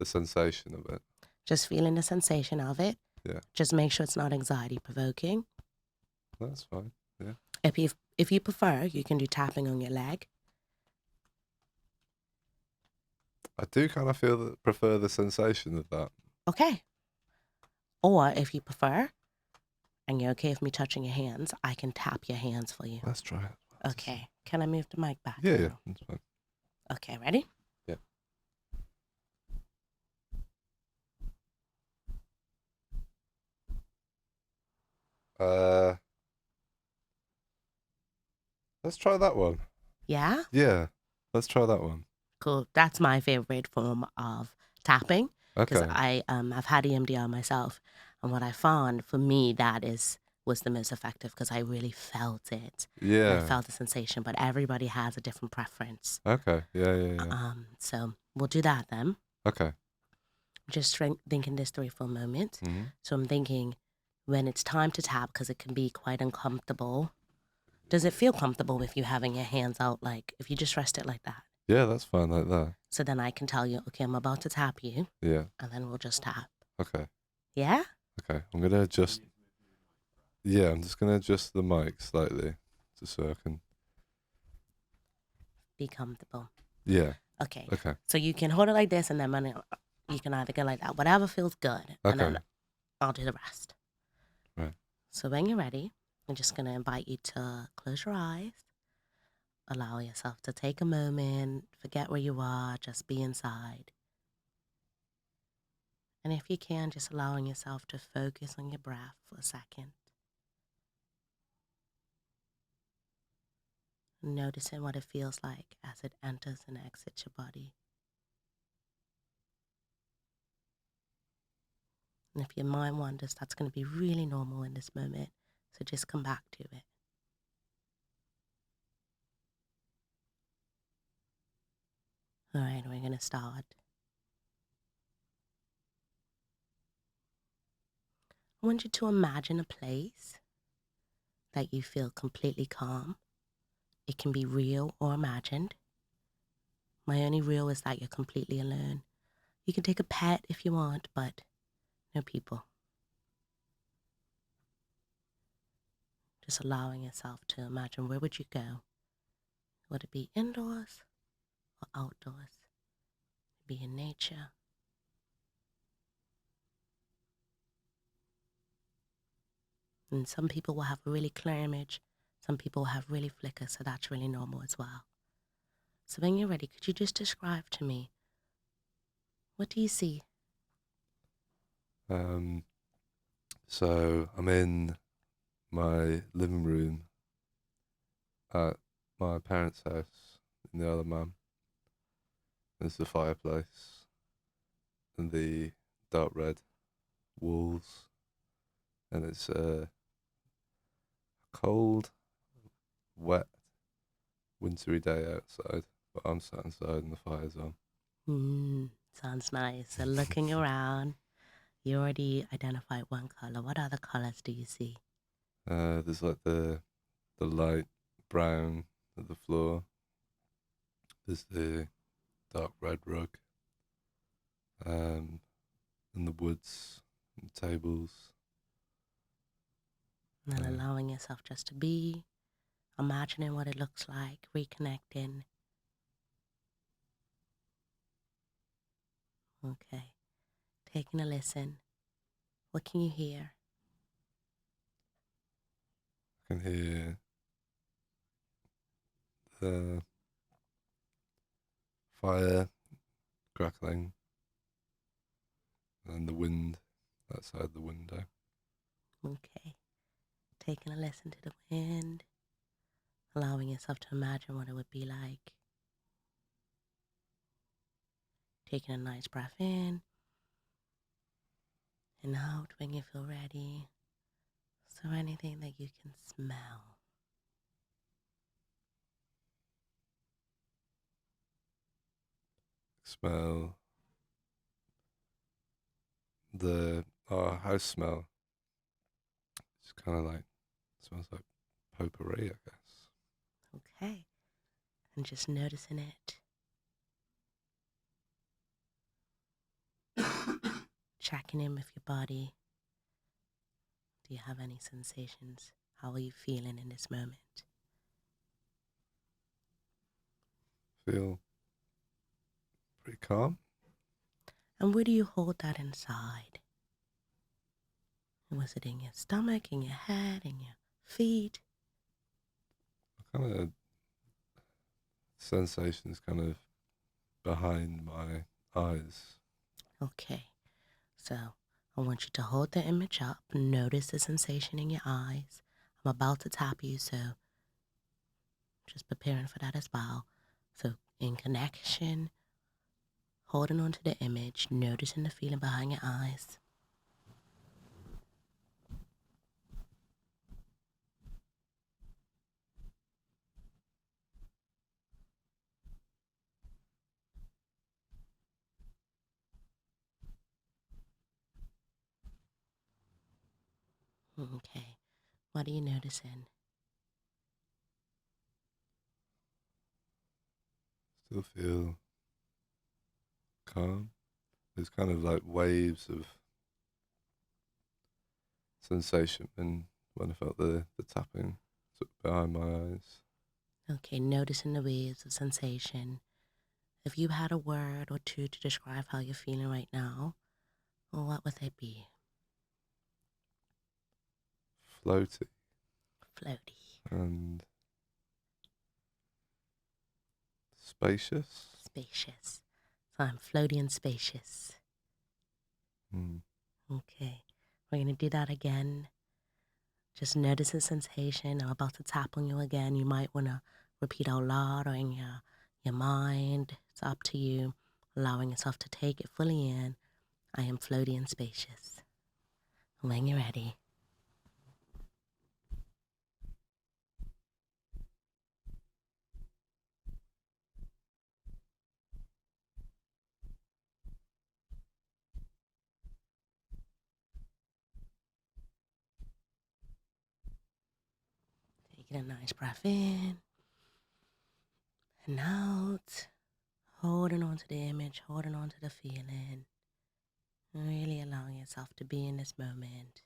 Speaker 1: sensation of it?
Speaker 2: Just feeling the sensation of it.
Speaker 1: Yeah.
Speaker 2: Just make sure it's not anxiety provoking.
Speaker 1: That's fine. Yeah.
Speaker 2: If you prefer, you can do tapping on your leg.
Speaker 1: I do kind of prefer the sensation of that.
Speaker 2: Okay. Or if you prefer, and you're okay with me touching your hands, I can tap your hands for you.
Speaker 1: Let's try it.
Speaker 2: Okay. Can I move the mic back?
Speaker 1: Yeah,
Speaker 2: now?
Speaker 1: yeah, that's fine.
Speaker 2: Okay, ready?
Speaker 1: Yeah. Let's try that one.
Speaker 2: Yeah?
Speaker 1: Yeah, let's try that one.
Speaker 2: Cool. That's my favorite form of tapping.
Speaker 1: Okay.
Speaker 2: Because I've had EMDR myself. And what I found, for me, was the most effective because I really felt it.
Speaker 1: Yeah.
Speaker 2: I felt the sensation, but everybody has a different preference.
Speaker 1: Okay. Yeah.
Speaker 2: So we'll do that then.
Speaker 1: Okay.
Speaker 2: Just thinking this through for a moment.
Speaker 1: Mm-hmm.
Speaker 2: So I'm thinking when it's time to tap, because it can be quite uncomfortable. Does it feel comfortable with you having your hands out, like if you just rest it like that?
Speaker 1: Yeah, that's fine like that.
Speaker 2: So then I can tell you, okay, I'm about to tap you.
Speaker 1: Yeah.
Speaker 2: And then we'll just tap.
Speaker 1: Okay.
Speaker 2: Yeah?
Speaker 1: Okay. I'm going to adjust. Yeah, I'm just going to adjust the mic slightly just so I can
Speaker 2: be comfortable.
Speaker 1: Yeah.
Speaker 2: Okay.
Speaker 1: Okay.
Speaker 2: So you can hold it like this and then you can either go like that. Whatever feels good.
Speaker 1: Okay.
Speaker 2: And then I'll do the rest.
Speaker 1: Right.
Speaker 2: So when you're ready, I'm just going to invite you to close your eyes. Allow yourself to take a moment, forget where you are, just be inside. And if you can, just allowing yourself to focus on your breath for a second. Noticing what it feels like as it enters and exits your body. And if your mind wanders, that's going to be really normal in this moment. So just come back to it. All right, we're going to start. I want you to imagine a place that you feel completely calm. It can be real or imagined. My only rule is that you're completely alone. You can take a pet if you want, but no people. Just allowing yourself to imagine, where would you go? Would it be indoors or outdoors? Be in nature. And some people will have a really clear image. Some people have really flicker, so that's really normal as well. So when you're ready, could you just describe to me, what do you see?
Speaker 1: So I'm in my living room at my parents' house in the Isle of Man. There's the fireplace and the dark red walls, and it's a cold, wet, wintry day outside. But I'm sat inside and the fire's on.
Speaker 2: Sounds nice. So looking around, you already identified one color. What other colors do you see?
Speaker 1: There's like the light brown at the floor. There's the dark red rug, and the woods and tables.
Speaker 2: And then
Speaker 1: Uh,
Speaker 2: allowing yourself just to be, imagining what it looks like, reconnecting. Okay. Taking a listen. What can you hear?
Speaker 1: I can hear the fire crackling and the wind outside the window.
Speaker 2: Okay. Taking a listen to the wind, allowing yourself to imagine what it would be like. Taking a nice breath in and out when you feel ready. So anything that you can smell.
Speaker 1: Smell the our house smell. It's kind of like smells like potpourri, I guess.
Speaker 2: Okay. And just noticing it. Checking in with your body. Do you have any sensations? How are you feeling in this moment?
Speaker 1: Feel pretty calm.
Speaker 2: And where do you hold that inside? Was it in your stomach, in your head, in your feet?
Speaker 1: Kind of sensations kind of behind my eyes.
Speaker 2: Okay. So I want you to hold the image up. Notice the sensation in your eyes. I'm about to tap you, so just preparing for that as well. So in connection, holding on to the image, noticing the feeling behind your eyes. Okay. What are you noticing?
Speaker 1: Still feel calm. There's kind of like waves of sensation when I felt the tapping sort of behind my eyes.
Speaker 2: Okay, noticing the waves of sensation. If you had a word or two to describe how you're feeling right now, well, what would they be?
Speaker 1: Floaty
Speaker 2: Floaty.
Speaker 1: and spacious.
Speaker 2: Spacious. So I'm floaty and spacious.
Speaker 1: Mm.
Speaker 2: Okay. We're going to do that again. Just notice the sensation. I'm about to tap on you again. You might want to repeat out loud or in your mind. It's up to you. Allowing yourself to take it fully in. I am floaty and spacious. When you're ready. Taking a nice breath in and out. Holding on to the image, holding on to the feeling. Really allowing yourself to be in this moment.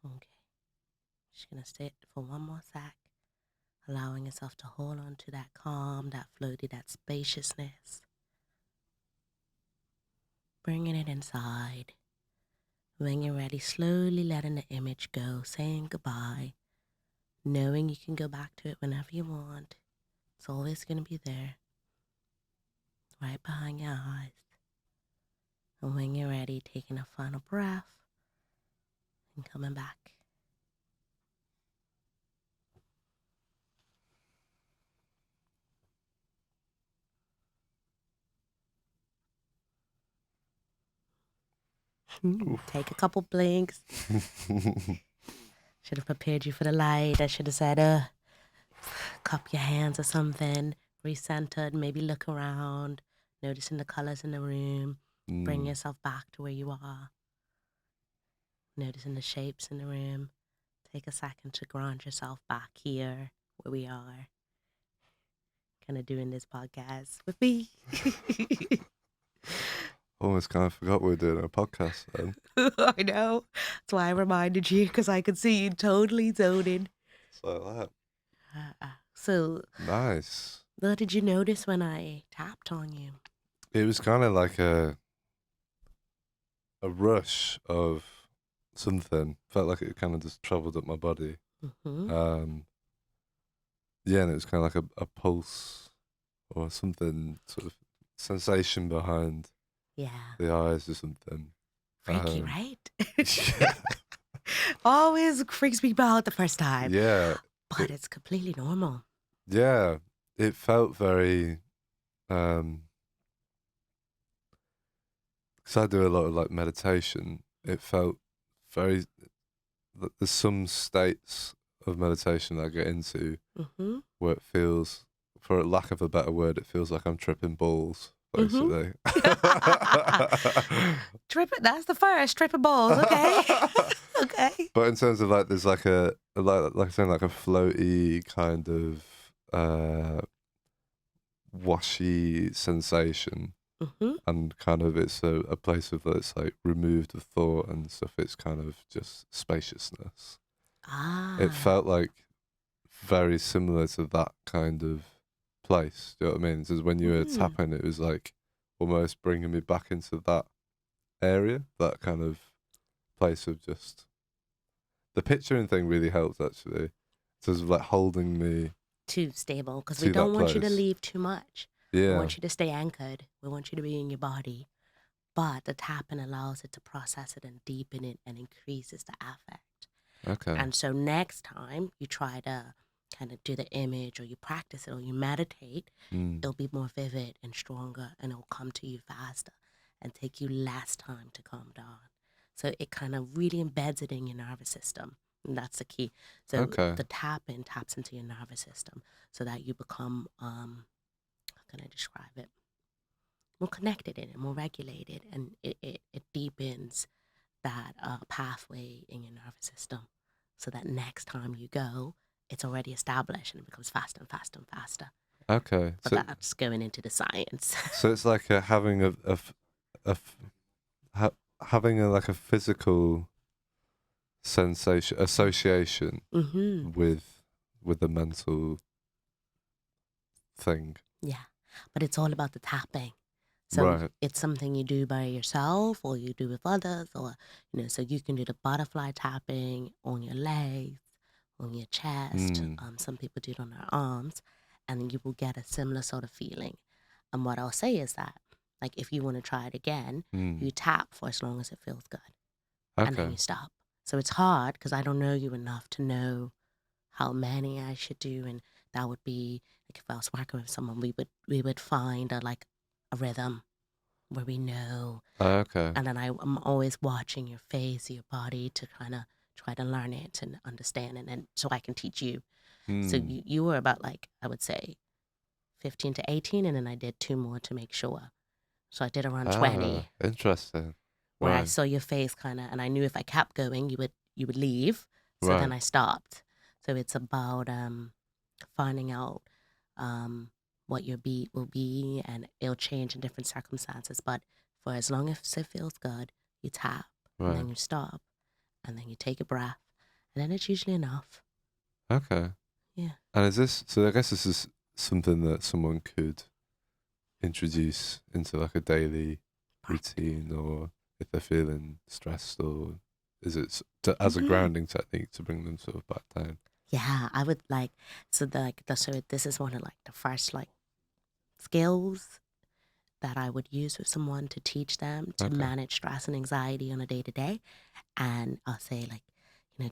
Speaker 2: Okay. Just gonna sit for one more sec. Allowing yourself to hold on to that calm, that floaty, that spaciousness. Bringing it inside. When you're ready, slowly letting the image go, saying goodbye. knowing you can go back to it whenever you want. It's always going to be there, right behind your eyes. And when you're ready, taking a final breath and coming back. Take a couple blinks. Should have prepared you for the light. I should have said, cup your hands or something. Recentered, maybe look around, noticing the colors in the room. Bring yourself back to where you are. Noticing the shapes in the room. Take a second to ground yourself back here where we are. Kind of doing this podcast with me.
Speaker 1: Almost kind of forgot we were doing a podcast then.
Speaker 2: I know. That's why I reminded you, because I could see you totally zoning.
Speaker 1: So
Speaker 2: So,
Speaker 1: nice.
Speaker 2: what did you notice when I tapped on you?
Speaker 1: It was kind of like a rush of something. Felt like it kind of just travelled up my body.
Speaker 2: Mm-hmm.
Speaker 1: Yeah, and it was kind of like a pulse or something, sort of sensation behind the eyes or something.
Speaker 2: Freaky, right?
Speaker 1: Yeah.
Speaker 2: Always freaks me out the first time.
Speaker 1: Yeah.
Speaker 2: But it's completely normal.
Speaker 1: Yeah. It felt very, because I do a lot of like meditation, it felt very, there's some states of meditation that I get into where it feels, for lack of a better word, it feels like I'm tripping balls, basically.
Speaker 2: That's the first, tripping balls, okay? Okay.
Speaker 1: But in terms of like, there's like like saying like a floaty kind of washy sensation. And kind of it's a place of that's like removed the thought and stuff. It's kind of just spaciousness. It felt like very similar to that kind of place. Do you know what I mean? Because when you were tapping, it was like almost bringing me back into that area, that kind of place of just the picturing thing really helped actually. So it was like holding me
Speaker 2: too stable, because we don't want you to leave too much.
Speaker 1: Yeah.
Speaker 2: We want you to stay anchored. We want you to be in your body. But the tapping allows it to process it and deepen it and increases the affect.
Speaker 1: Okay.
Speaker 2: And so next time you try to kind of do the image or you practice it or you meditate, it'll be more vivid and stronger and it'll come to you faster and take you less time to calm down. So it kind of really embeds it in your nervous system. And that's the key. So the tapping taps into your nervous system so that you become, how can I describe it? More connected in it, more regulated, and it deepens that pathway in your nervous system so that next time you go, it's already established and it becomes faster and faster and faster.
Speaker 1: Okay.
Speaker 2: But so that's going into the science.
Speaker 1: So it's like having like a physical sensation, association with the mental thing.
Speaker 2: Yeah, but it's all about the tapping. So it's something you do by yourself or you do with others, or, so you can do the butterfly tapping on your legs, on your chest. Some people do it on their arms, and you will get a similar sort of feeling. And what I'll say is that, like, if you want to try it again, you tap for as long as it feels good. And then you stop. So it's hard because I don't know you enough to know how many I should do. And that would be, like, if I was working with someone, we would find a rhythm where we know. And then I'm always watching your face, your body, to kind of try to learn it and understand it, and so I can teach you. So you were about, like, I would say 15 to 18, and then I did 2 more to make sure. So I did around 20.
Speaker 1: Interesting.
Speaker 2: Where I saw your face kind of, and I knew if I kept going, you would leave. So then I stopped. So it's about finding out what your beat will be, and it'll change in different circumstances. But for as long as it feels good, you tap, and then you stop, and then you take a breath, and then it's usually enough.
Speaker 1: Okay.
Speaker 2: Yeah.
Speaker 1: And is this, so I guess this is something that someone could introduce into like a daily routine, or if they're feeling stressed, or is it as a grounding technique to bring them sort of back down?
Speaker 2: Yeah, I would like so this is one of like the first like skills that I would use with someone to teach them to
Speaker 1: Okay.
Speaker 2: manage stress and anxiety on a day to day. And I'll say like,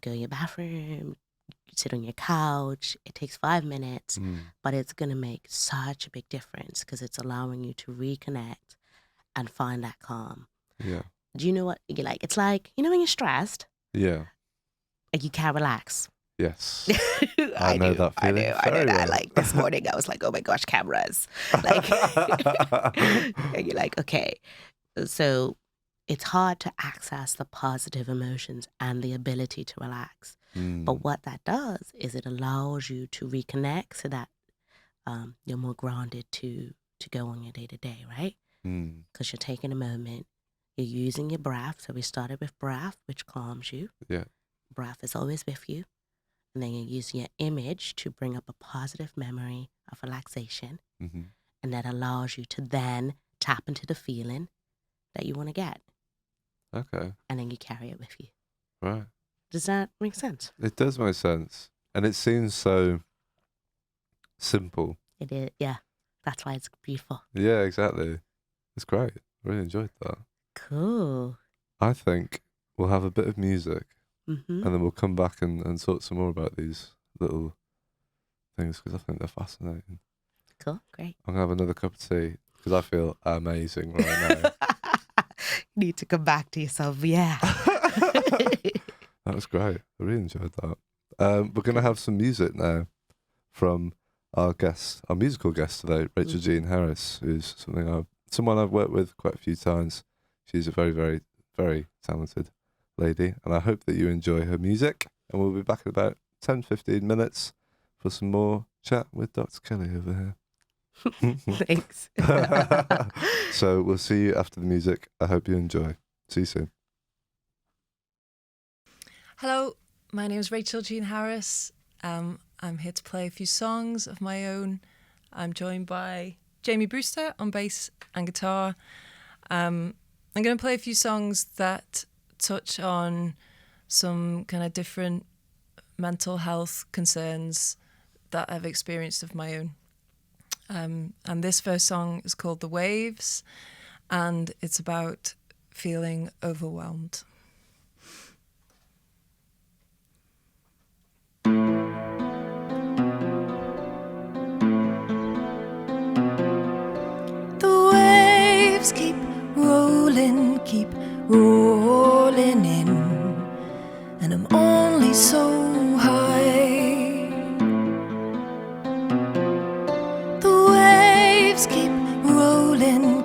Speaker 2: go in your bathroom, sit on your couch. It takes 5 minutes, but it's gonna make such a big difference because it's allowing you to reconnect and find that calm.
Speaker 1: Yeah.
Speaker 2: Do you know what you like? It's like, when you're stressed,
Speaker 1: Yeah.
Speaker 2: like you can't relax.
Speaker 1: Yes. I know that feeling
Speaker 2: I know
Speaker 1: very
Speaker 2: that.
Speaker 1: well.
Speaker 2: Like this morning, I was like, oh my gosh, cameras. Like, and you're like, okay. So it's hard to access the positive emotions and the ability to relax. But what that does is it allows you to reconnect so that you're more grounded to go on your day to day, right? Because you're taking a moment, you're using your breath. So we started with breath, which calms you.
Speaker 1: Yeah.
Speaker 2: Breath is always with you. And then you're using your image to bring up a positive memory of relaxation. And that allows you to then tap into the feeling that you want to get.
Speaker 1: Okay.
Speaker 2: And then you carry it with you.
Speaker 1: Right.
Speaker 2: Does that make sense?
Speaker 1: It does make sense. And it seems so simple.
Speaker 2: It is, yeah. That's why it's beautiful.
Speaker 1: Yeah, exactly. It's great. I really enjoyed that.
Speaker 2: Cool.
Speaker 1: I think we'll have a bit of music
Speaker 2: Mm-hmm.
Speaker 1: and then we'll come back and talk some more about these little things because I think they're fascinating.
Speaker 2: Cool. Great.
Speaker 1: I'm going to have another cup of tea because I feel amazing right now.
Speaker 2: You need to come back to yourself. Yeah.
Speaker 1: That was great. I really enjoyed that. We're going to have some music now from our musical guest today, Rachel Jean Harris, who's someone I've worked with quite a few times. She's a very, very, very talented lady, and I hope that you enjoy her music. And we'll be back in about 10-15 minutes for some more chat with Dr. Kelly over here.
Speaker 2: Thanks.
Speaker 1: So we'll see you after the music. I hope you enjoy. See you soon.
Speaker 3: Hello, my name is Rachel Jean Harris. I'm here to play a few songs of my own. I'm joined by Jamie Brewster on bass and guitar. I'm going to play a few songs that touch on some kind of different mental health concerns that I've experienced of my own. And this first song is called The Waves, and it's about feeling overwhelmed. The waves keep rolling in, and I'm only so high. The waves keep rolling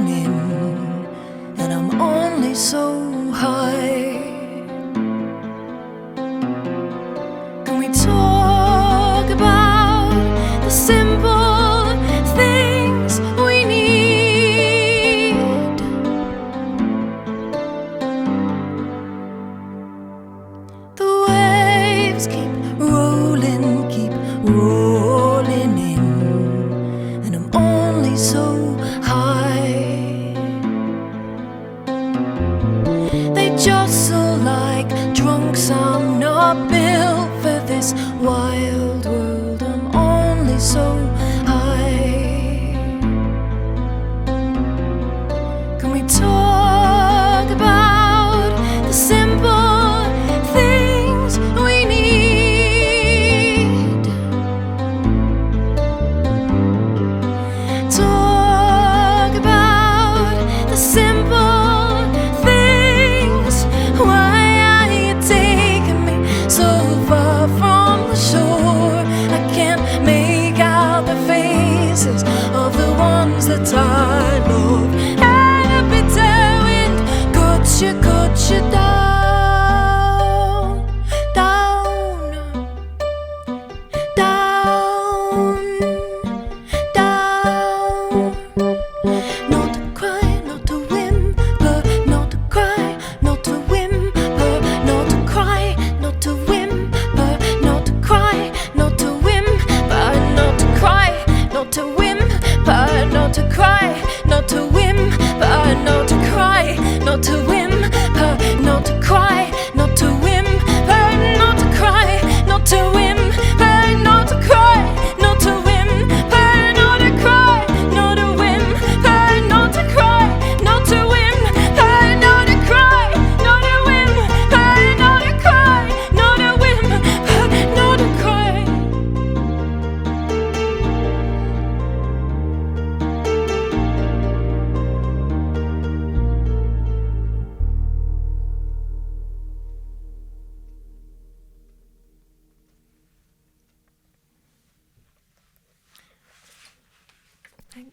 Speaker 3: in, and I'm only so high. Can we talk about the simple things we need? The waves keep rolling in, and I'm only so high. They jostle like drunks. I'm not built for this wild world. I'm only so high. Can we talk about the simple things we need? Talk about the simple things. Why are you taking me so far from the shore? I can't make out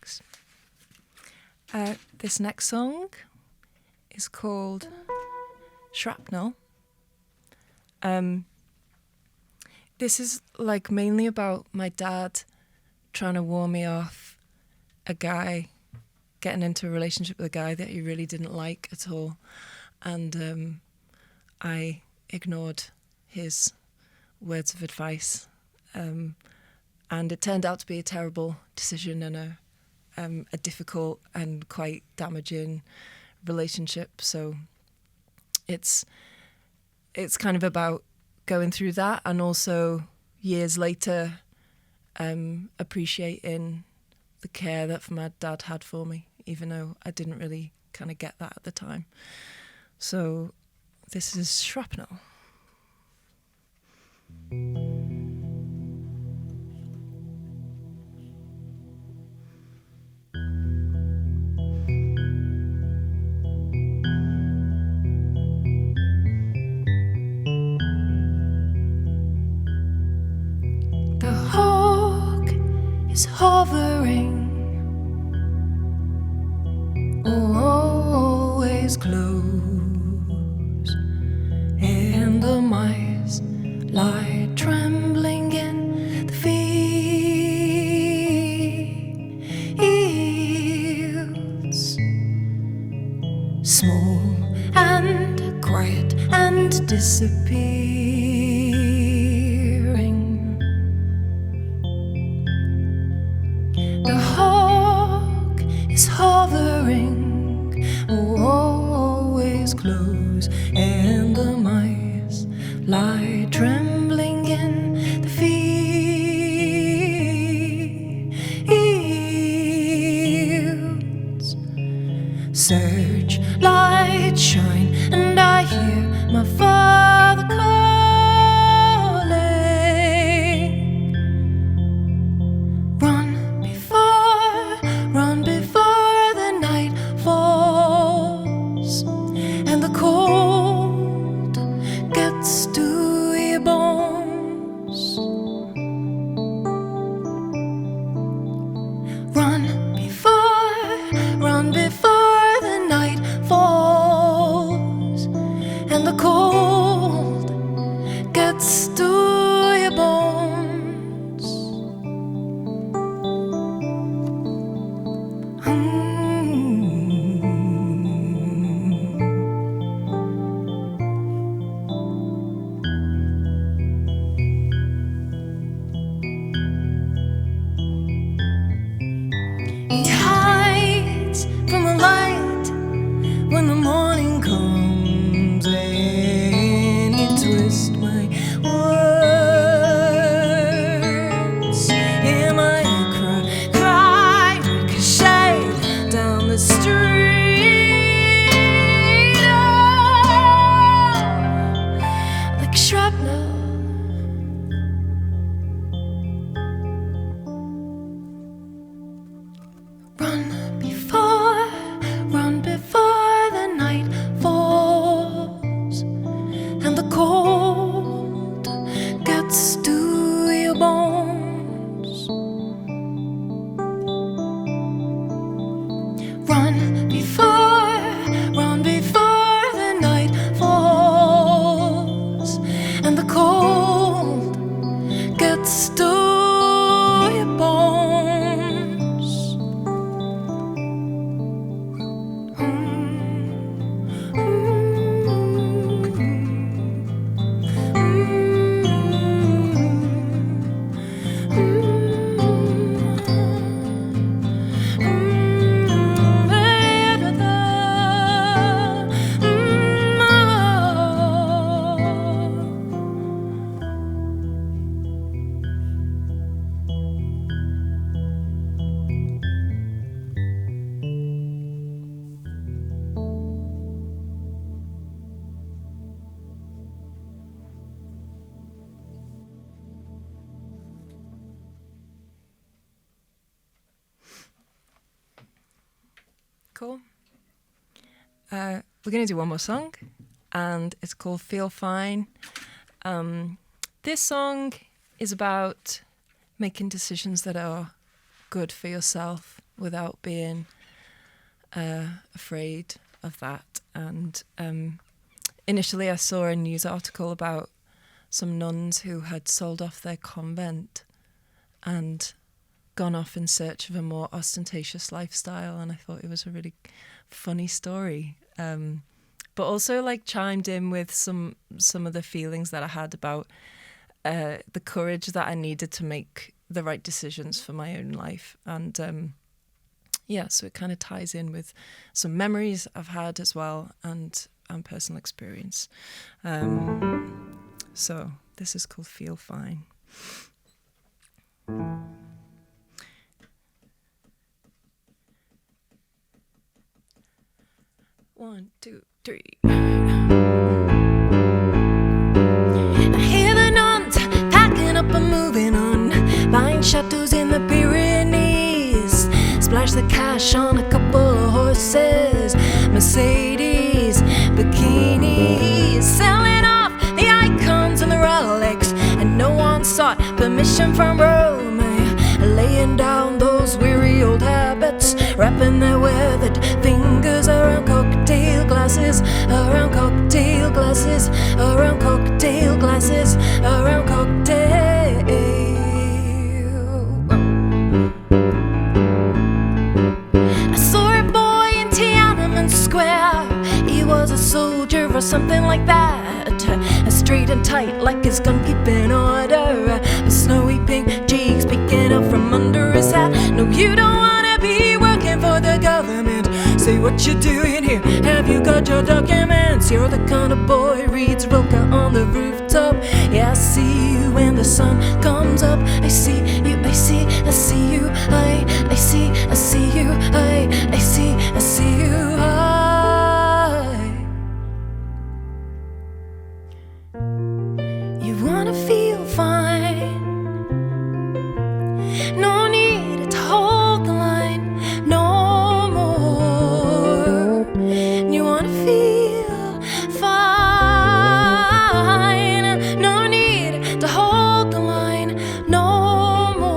Speaker 3: lyrics. This next song is called Shrapnel. This is like mainly about my dad trying to warn me off a guy, getting into a relationship with a guy that he really didn't like at all. And I ignored his words of advice. And it turned out to be a terrible decision and a difficult and quite damaging relationship. So it's kind of about going through that, and also years later appreciating the care that my dad had for me, even though I didn't really kind of get that at the time. So this is Shrapnel. The hawk is hovering, always close, and the mice lie trembling in the fields, small and quiet and disappearing. The hawk is hovering, always close, and the mice lie trembling in the fields. Searchlights shine, and I hear my father calling. Run before the night falls, and the cold gets to your bones. Run before the night falls, and the cold gets to your bones. He hides from the light when the morning comes, and he twists my words. Hear my cry ricochet down the street, oh, like shrapnel. Run before the night falls, and the cold gets to your bones. Run before the night falls, and the cold gets to your bones. Cool. We're going to do one more song, and it's called Feel Fine. This song is about making decisions that are good for yourself without being afraid of that. And initially I saw a news article about some nuns who had sold off their convent and gone off in search of a more ostentatious lifestyle, and I thought it was a really funny story, but also like chimed in with some of the feelings that I had about the courage that I needed to make the right decisions for my own life. And so it kind of ties in with some memories I've had as well, and personal experience. So this is called Feel Fine. 1, 2, 3.
Speaker 4: I hear the nuns packing up and moving on, buying chateaus in the Pyrenees. Splash the cash on a couple of horses, Mercedes, bikinis, selling off the icons and the relics, and no one sought permission from Rome. Laying down those weary old habits, wrapping their weathered fingers around cocktail glasses, around cocktail glasses, around cocktail glasses, around cocktail. I saw a boy in Tiananmen Square. He was a soldier or something like that, straight and tight like his gun keeping order, with snowy pink cheeks peeking out from under his hat. No, you don't wanna be working for the government. Say what you doing here, have you got your documents? You're the kind of boy reads Rilke on the rooftop. Yeah, I see you when the sun comes up. I see you, I see you, I see, I see you, I see you, You wanna feel fine, no need to hold the line no more. You wanna feel fine, no need to hold the line no more.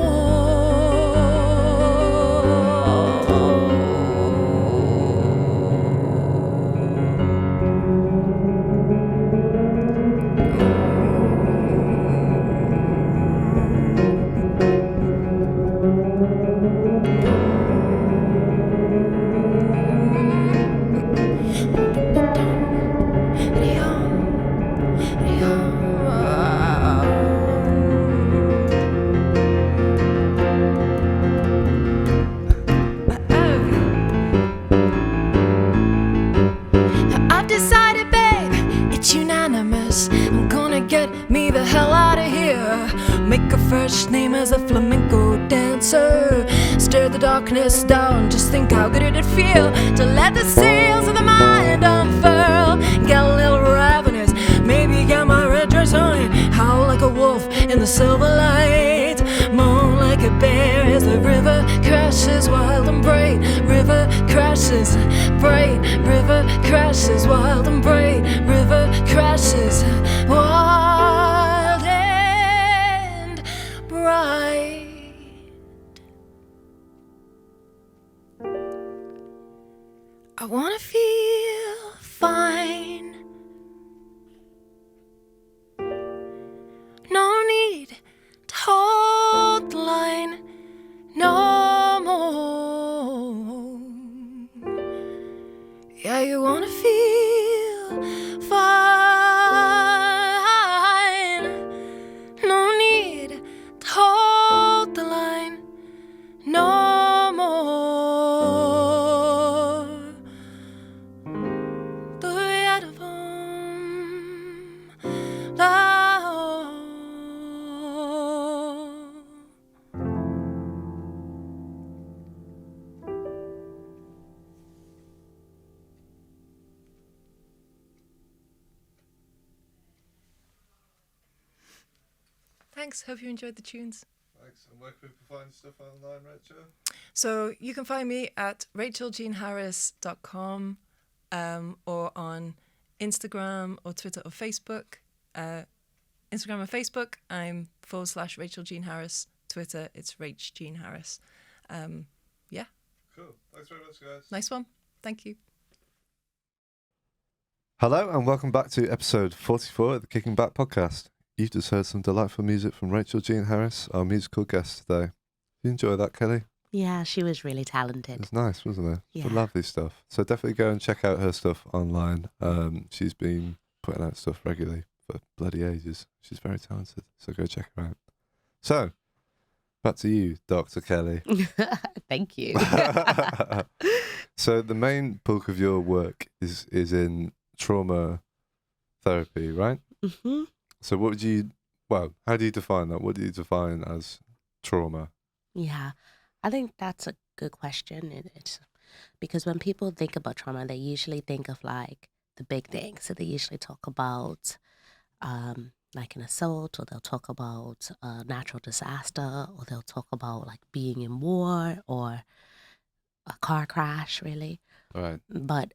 Speaker 4: I've decided, babe, it's unanimous. I'm gonna get me the hell out of here. Make a fresh name as a flamenco dancer. Stir the darkness down, just think how good it'd feel to let the sails of the mind unfurl. Get a little ravenous, maybe get my red dress on. Howl like a wolf in the silver light. Moan like a bear as the river crashes wild and bright. River crashes bright, river crashes wild and bright. River crashes wild and bright. I wanna feel fine, no need to hold the line no more. Yeah, you wanna feel fine, no need to hold the line no more. Do it at home,
Speaker 3: Thanks, hope you enjoyed the tunes.
Speaker 1: Thanks. And where can people find stuff online, Rachel?
Speaker 3: So you can find me at racheljeanharris.com, or on Instagram or Twitter or Facebook. Instagram and Facebook, I'm /Rachel Jean Harris. Twitter, it's Rach Jean Harris. Yeah,
Speaker 1: Cool. Thanks very much, guys.
Speaker 3: Nice one. Thank you.
Speaker 1: Hello and welcome back to episode 44 of the Kicking Back podcast. You've just heard some delightful music from Rachel Jean Harris, our musical guest today. Did you enjoy that, Kelly?
Speaker 2: Yeah, she was really
Speaker 1: It
Speaker 2: talented.
Speaker 1: was nice, wasn't it?
Speaker 2: Yeah.
Speaker 1: Lovely stuff. So definitely go and check out her stuff online. She's been putting out stuff regularly for bloody ages. She's very talented, so go check her out. So, back to you, Dr. Kelly.
Speaker 2: Thank you.
Speaker 1: So the main bulk of your work is in trauma therapy, right?
Speaker 2: hmm
Speaker 1: So how do you define that? What do you define as trauma?
Speaker 2: Yeah, I think that's a good question. It's because when people think about trauma, they usually think of like the big things. So they usually talk about like an assault, or they'll talk about a natural disaster, or they'll talk about like being in war or a car crash, really.
Speaker 1: Right.
Speaker 2: But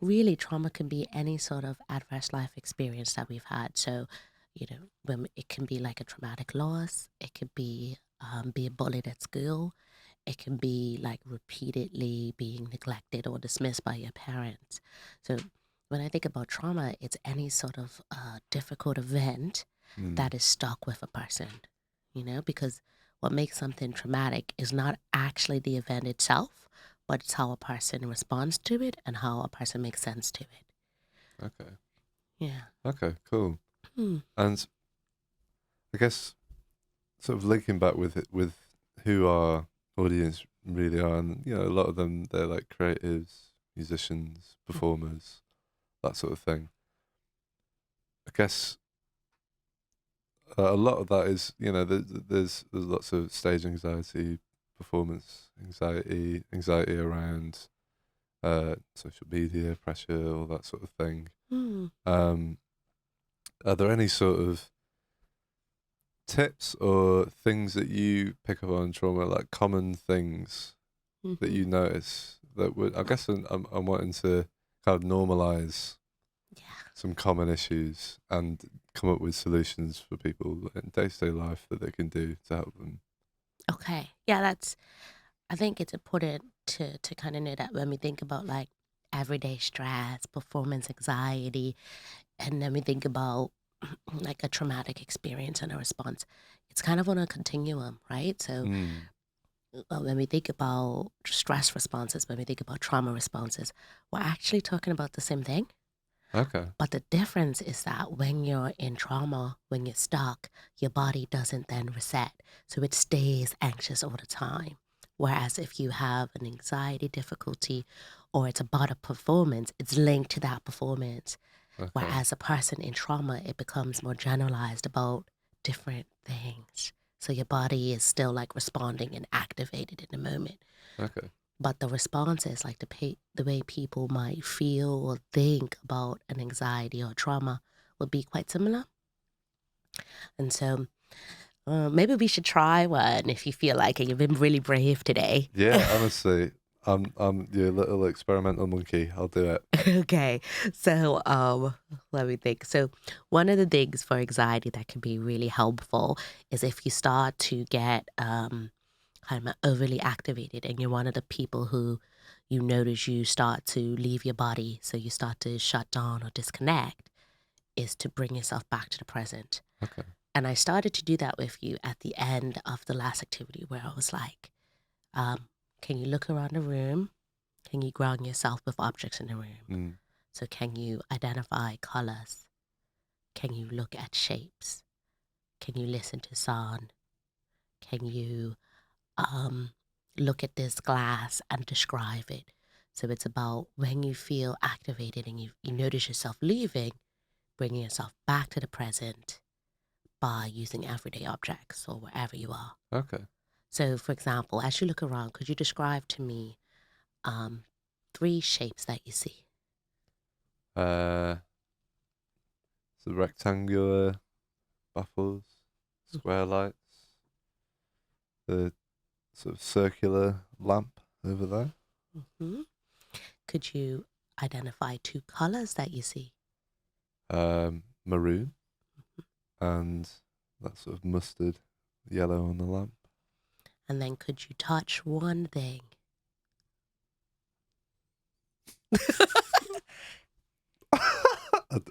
Speaker 2: really, trauma can be any sort of adverse life experience that we've had. So, when it can be like a traumatic loss, it could be being bullied at school, it can be like repeatedly being neglected or dismissed by your parents. So, when I think about trauma, it's any sort of difficult event that is stuck with a person, because what makes something traumatic is not actually the event itself, but it's how a person responds to it and how a person makes sense to it.
Speaker 1: Okay.
Speaker 2: Yeah.
Speaker 1: Okay, cool.
Speaker 2: Hmm.
Speaker 1: And I guess sort of linking back with who our audience really are, and a lot of them, they're like creatives, musicians, performers, that sort of thing. I guess a lot of that is, there's lots of stage anxiety, performance anxiety around social media pressure, all that sort of thing.
Speaker 2: Hmm.
Speaker 1: Are there any sort of tips or things that you pick up on trauma, like common things that you notice that would, I guess I'm wanting to kind of normalize some common issues and come up with solutions for people in day-to-day life that they can do to help them?
Speaker 2: Okay. Yeah, I think it's important to kind of know that when we think about like everyday stress, performance anxiety, and then we think about like a traumatic experience and a response, it's kind of on a continuum, right? So when we think about stress responses, when we think about trauma responses, we're actually talking about the same thing.
Speaker 1: Okay.
Speaker 2: But the difference is that when you're in trauma, when you're stuck, your body doesn't then reset. So it stays anxious all the time. Whereas if you have an anxiety difficulty or it's about a performance, it's linked to that performance.
Speaker 1: Okay.
Speaker 2: Whereas a person in trauma, it becomes more generalized about different things. So your body is still like responding and activated in the moment.
Speaker 1: Okay.
Speaker 2: But the responses, like the way people might feel or think about an anxiety or trauma, would be quite similar. And so maybe we should try one if you feel like it. You've been really brave today.
Speaker 1: Yeah, honestly, I'm your little experimental monkey. I'll do it.
Speaker 2: Okay, so let me think. So one of the things for anxiety that can be really helpful is if you start to get kind of overly activated and you're one of the people who you notice you start to leave your body, so you start to shut down or disconnect, is to bring yourself back to the present.
Speaker 1: Okay.
Speaker 2: And I started to do that with you at the end of the last activity where I was like, can you look around the room? Can you ground yourself with objects in the room? So can you identify colors? Can you look at shapes? Can you listen to sound? Can you look at this glass and describe it? So it's about when you feel activated and you notice yourself leaving, bringing yourself back to the present by using everyday objects or wherever you are.
Speaker 1: Okay.
Speaker 2: So for example, as you look around, could you describe to me 3 shapes that you see?
Speaker 1: So rectangular baffles, square lights, the sort of circular lamp over there.
Speaker 2: Mm-hmm. Could you identify 2 colors that you see?
Speaker 1: Maroon and that sort of mustard yellow on the lamp.
Speaker 2: And then could you touch one thing?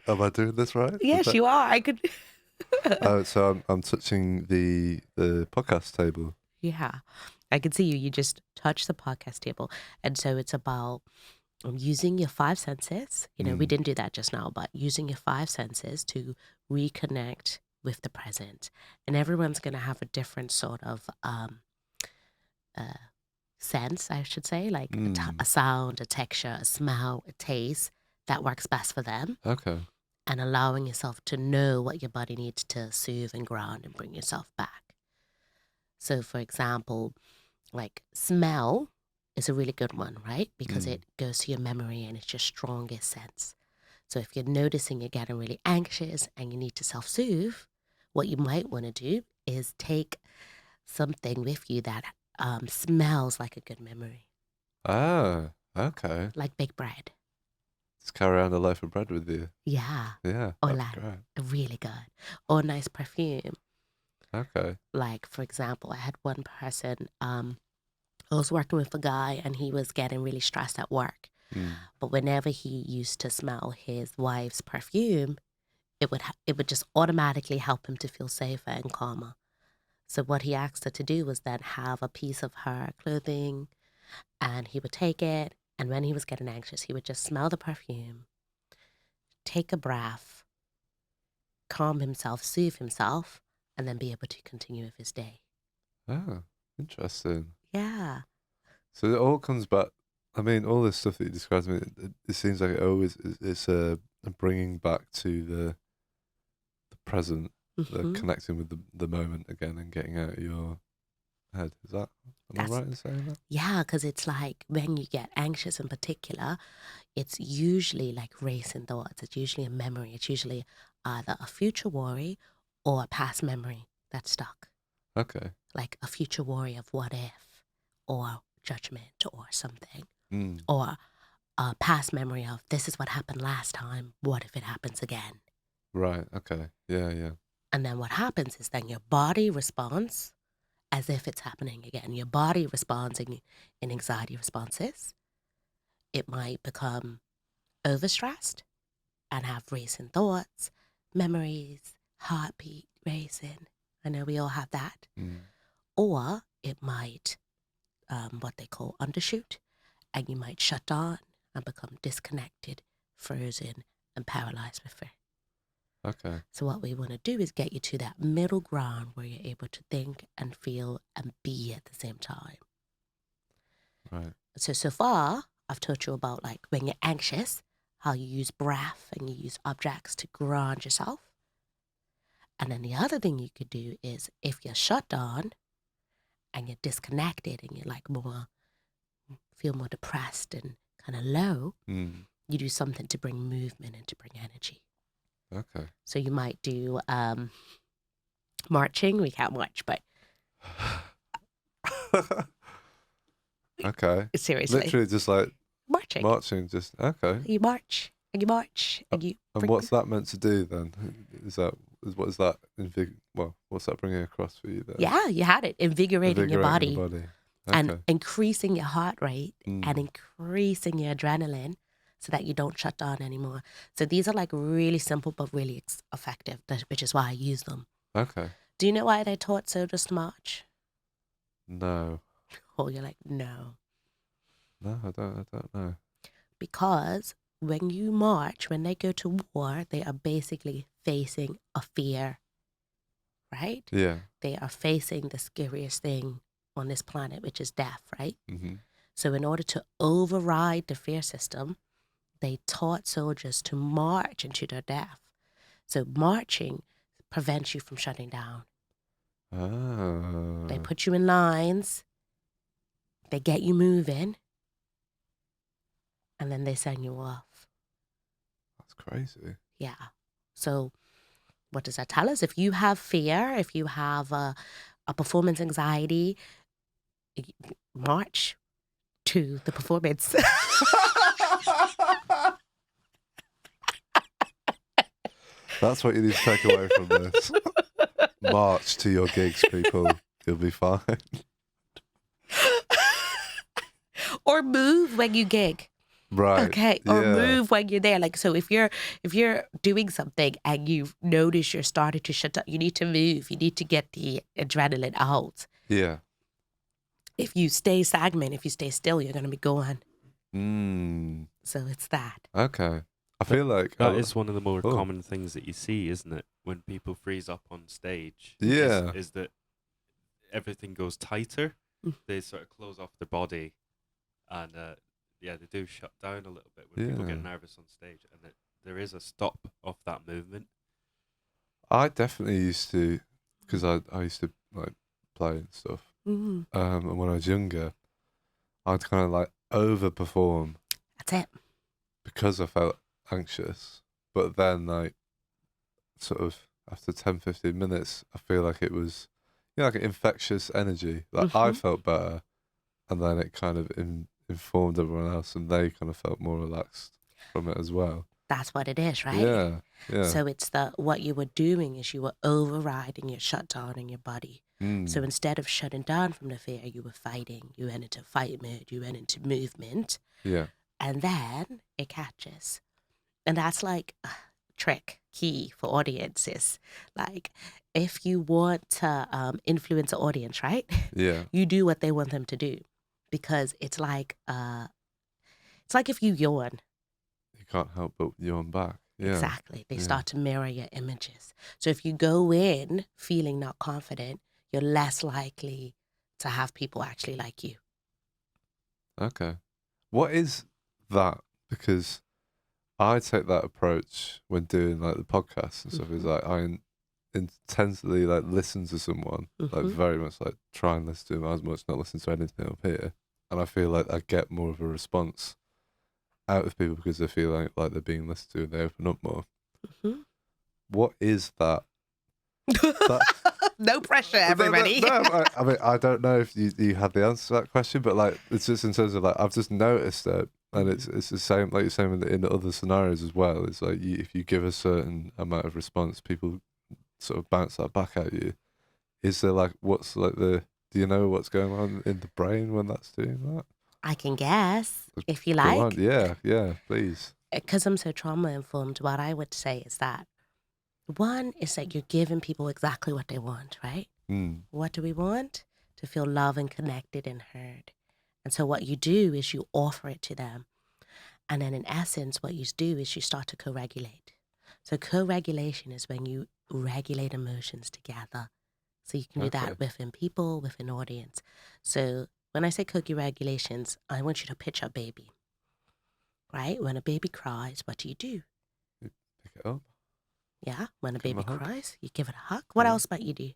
Speaker 1: Am I doing this right?
Speaker 2: Yes, you are. I could.
Speaker 1: So I'm touching the podcast table.
Speaker 2: Yeah, I can see you. You just touch the podcast table. And so it's about using your five senses. You know, we didn't do that just now, but using your five senses to reconnect with the present. And everyone's going to have a different sort of sense, I should say, like a sound, a texture, a smell, a taste that works best for them.
Speaker 1: Okay.
Speaker 2: And allowing yourself to know what your body needs to soothe and ground and bring yourself back. So, for example, like smell is a really good one, right? Because it goes to your memory and it's your strongest sense. So if you're noticing you're getting really anxious and you need to self-soothe, what you might want to do is take something with you that smells like a good memory.
Speaker 1: Ah, okay.
Speaker 2: Like baked bread.
Speaker 1: Just carry around a loaf of bread with you.
Speaker 2: Yeah.
Speaker 1: Yeah,
Speaker 2: Or
Speaker 1: that's
Speaker 2: like
Speaker 1: great.
Speaker 2: really good. Or nice perfume.
Speaker 1: Okay.
Speaker 2: Like, for example, I had one person, I was working with a guy and he was getting really stressed at work. But whenever he used to smell his wife's perfume, it would just automatically help him to feel safer and calmer. So what he asked her to do was then have a piece of her clothing and he would take it. And when he was getting anxious, he would just smell the perfume, take a breath, calm himself, soothe himself, and then be able to continue with his day.
Speaker 1: Oh, interesting.
Speaker 2: Yeah.
Speaker 1: So it all comes back. I mean, all this stuff that you described to me, it seems like it always it's a bringing back to the present, the connecting with the moment again and getting out of your head. Is that, am I right in saying that?
Speaker 2: Yeah, because it's like when you get anxious in particular, it's usually like racing thoughts. It's usually a memory. It's usually either a future worry or a past memory that's stuck.
Speaker 1: Okay.
Speaker 2: Like a future worry of what if or judgment or something. Or a past memory of this is what happened last time. What if it happens again?
Speaker 1: Right. Okay. Yeah. Yeah.
Speaker 2: And then what happens is then your body responds as if it's happening again. Your body responds in anxiety responses. It might become overstressed and have racing thoughts, memories, heartbeat racing. I know we all have that. Or it might, what they call undershoot, and you might shut down and become disconnected, frozen, and paralyzed with fear.
Speaker 1: Okay.
Speaker 2: So what we want to do is get you to that middle ground where you're able to think and feel and be at the same time.
Speaker 1: Right.
Speaker 2: So far, I've taught you about like when you're anxious, how you use breath and you use objects to ground yourself. And then the other thing you could do is if you're shut down and you're disconnected and you're like feel more depressed and kind of low, you do something to bring movement and to bring energy.
Speaker 1: Okay.
Speaker 2: So you might do marching. We can't march, but
Speaker 1: Okay.
Speaker 2: seriously,
Speaker 1: Literally just like
Speaker 2: marching.
Speaker 1: just okay.
Speaker 2: You march and you march and you.
Speaker 1: And what's that meant to do then? What is that what's that bringing across for you then?
Speaker 2: Yeah, you had it. Invigorating your body.
Speaker 1: Okay.
Speaker 2: And increasing your heart rate and increasing your adrenaline so that you don't shut down anymore. So these are like really simple but really effective, which is why I use them.
Speaker 1: Okay.
Speaker 2: Do you know why they're taught so just to march?
Speaker 1: No.
Speaker 2: Oh, you're like, no.
Speaker 1: No, I don't know.
Speaker 2: Because when you march, when they go to war, they are basically facing a fear, right?
Speaker 1: Yeah.
Speaker 2: They are facing the scariest thing on this planet, which is death, right?
Speaker 1: Mm-hmm.
Speaker 2: So in order to override the fear system, they taught soldiers to march into their death. So marching prevents you from shutting down.
Speaker 1: Oh.
Speaker 2: They put you in lines, they get you moving, and then they send you off.
Speaker 1: That's crazy.
Speaker 2: Yeah. So what does that tell us? If you have fear, if you have a performance anxiety, march to the performance.
Speaker 1: That's what you need to take away from this. March to your gigs, people. You'll be fine.
Speaker 2: Or move when you gig.
Speaker 1: Right.
Speaker 2: Okay, or
Speaker 1: Yeah.
Speaker 2: move when you're there. Like, so if you're doing something and you notice you're starting to shut down, you need to move. You need to get the adrenaline out.
Speaker 1: Yeah.
Speaker 2: If you stay stagnant, if you stay still, you're gonna be going.
Speaker 1: Mm.
Speaker 2: So it's that.
Speaker 1: Okay. I feel like
Speaker 5: That is one of the more
Speaker 1: Oh.
Speaker 5: common things that you see, isn't it? When people freeze up on stage.
Speaker 1: Yeah.
Speaker 5: Is that everything goes tighter.
Speaker 2: Mm.
Speaker 5: They sort of close off their body. And they do shut down a little bit when people get
Speaker 1: Yeah.
Speaker 5: nervous on stage. And there is a stop of that movement.
Speaker 1: I definitely used to, because I used to like play and stuff.
Speaker 2: Mhm.
Speaker 1: And when I was younger, I'd kind of like overperform
Speaker 2: That's it.
Speaker 1: because I felt anxious. But then, like, sort of after 10, 15 minutes, I feel like it was, like an infectious energy. Like, I
Speaker 2: Mhm.
Speaker 1: felt better, and then it kind of informed everyone else, and they kind of felt more relaxed from it as well.
Speaker 2: That's what it is, right?
Speaker 1: Yeah, yeah.
Speaker 2: So it's what you were doing is you were overriding your shutdown in your body.
Speaker 1: Mm.
Speaker 2: So instead of shutting down from the fear, you were fighting. You went into fight mode. You went into movement,
Speaker 1: Yeah,
Speaker 2: and then it catches. And that's like a trick key for audiences. Like if you want to influence an audience, right?
Speaker 1: yeah,
Speaker 2: You do what they want them to do, because it's like if you yawn.
Speaker 1: you can't help but yawn back. Yeah,
Speaker 2: Exactly. They
Speaker 1: yeah.
Speaker 2: start to mirror your images. So if you go in feeling not confident, you're less likely to have people actually like you.
Speaker 1: Okay. What is that? Because I take that approach when doing like the podcast and stuff. Is
Speaker 2: Mhm.
Speaker 1: like I intensely like listen to someone, like
Speaker 2: Mhm.
Speaker 1: very much like try and listen to them as much, not listen to anything up here. And I feel like I get more of a response out of people because they feel like they're being listened to and they open up more.
Speaker 2: Mhm.
Speaker 1: What is that?
Speaker 2: No pressure, everybody.
Speaker 1: No, I mean, I don't know if you had the answer to that question, but like, it's just in terms of like, I've just noticed it, and it's the same, like you're saying in other scenarios as well. It's like if you give a certain amount of response, people sort of bounce that back at you. Is there like, what's like do you know what's going on in the brain when that's doing that?
Speaker 2: I can guess if you
Speaker 1: Go
Speaker 2: like.
Speaker 1: on. Yeah, please.
Speaker 2: Because I'm so trauma informed, what I would say is that one is that you're giving people exactly what they want, right?
Speaker 1: Mm.
Speaker 2: What do we want? To feel loved and connected and heard. And so what you do is you offer it to them. And then in essence, what you do is you start to co-regulate. So co-regulation is when you regulate emotions together. So you can do
Speaker 1: Okay.
Speaker 2: that within people, within audience. So when I say co-regulations, I want you to picture a baby, right? When a baby cries, what do?
Speaker 1: Pick it up.
Speaker 2: Yeah, when a
Speaker 1: Give 'em
Speaker 2: baby
Speaker 1: a hug.
Speaker 2: cries, you give it a hug. What
Speaker 1: Yeah.
Speaker 2: else might you do?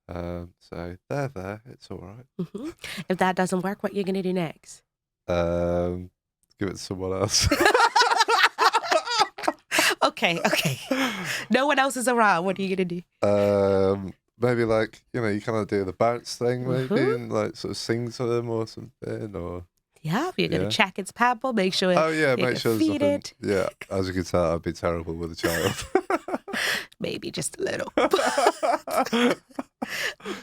Speaker 1: So there, it's all right.
Speaker 2: Hmm. If that doesn't work, what you're going to do next?
Speaker 1: Give it to someone else.
Speaker 2: Okay. No one else is around. What are you going to do?
Speaker 1: Maybe like, you kind of do the bounce thing maybe
Speaker 2: Mhm.
Speaker 1: and like sort of sing to them or something or
Speaker 2: Yeah, you're going to
Speaker 1: Yeah.
Speaker 2: check its pamper, make sure
Speaker 1: oh yeah,
Speaker 2: you
Speaker 1: make
Speaker 2: can
Speaker 1: sure there's
Speaker 2: feed
Speaker 1: nothing.
Speaker 2: it.
Speaker 1: Yeah, as you can tell, I'd be terrible with a child.
Speaker 2: Maybe just a little.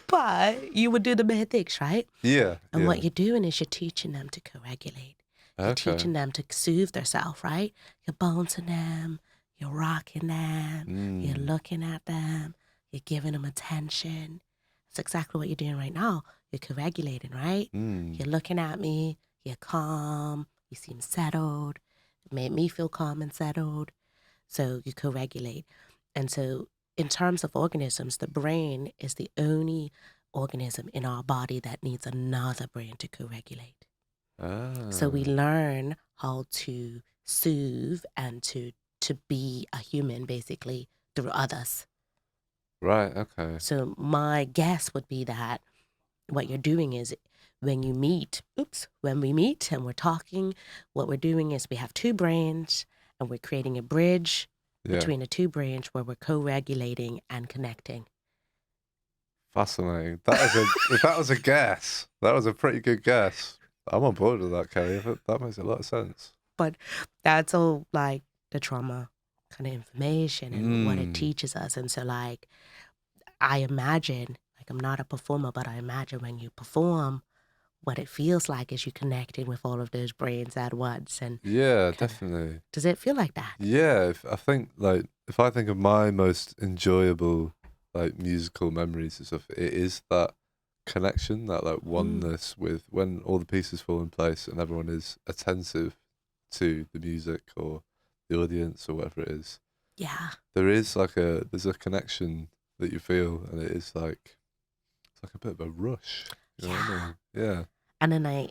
Speaker 2: But you would do the main things, right?
Speaker 1: Yeah.
Speaker 2: And
Speaker 1: yeah.
Speaker 2: what you're doing is you're teaching them to co-regulate. You're
Speaker 1: Okay.
Speaker 2: teaching them to soothe themselves, right? You're bouncing them, you're rocking them, you're
Speaker 1: Mm.
Speaker 2: looking at them, you're giving them attention. That's exactly what you're doing right now. You're co-regulating, right?
Speaker 1: Mm.
Speaker 2: You're looking at me, you're calm, you seem settled. It made me feel calm and settled. So you co-regulate. And so in terms of organisms, the brain is the only organism in our body that needs another brain to co-regulate. So we
Speaker 1: Ah.
Speaker 2: learn how to soothe and to be a human basically through others.
Speaker 1: Right, okay.
Speaker 2: So my guess would be that what you're doing is when we meet and we're talking, what we're doing is we have two brains and we're creating a bridge
Speaker 1: Yeah.
Speaker 2: between the two brains where we're co-regulating and connecting.
Speaker 1: Fascinating. If that was a guess, that was a pretty good guess. I'm on board with that, Kelly. That makes a lot of sense.
Speaker 2: But that's all like the trauma kind of information and what it
Speaker 1: Mm.
Speaker 2: teaches us. And so like, I imagine, like I'm not a performer, but I imagine when you perform, what it feels like is you connecting with all of those brains at once. And
Speaker 1: Yeah, definitely.
Speaker 2: does it feel like that?
Speaker 1: Yeah, I think like if I think of my most enjoyable like musical memories and stuff, it is that connection, that like oneness with when all the pieces fall in place and everyone is attentive to the music or the audience or whatever it is.
Speaker 2: Yeah.
Speaker 1: There's a connection that you feel, and it's like a bit of a rush. You know what I mean? Yeah.
Speaker 2: And then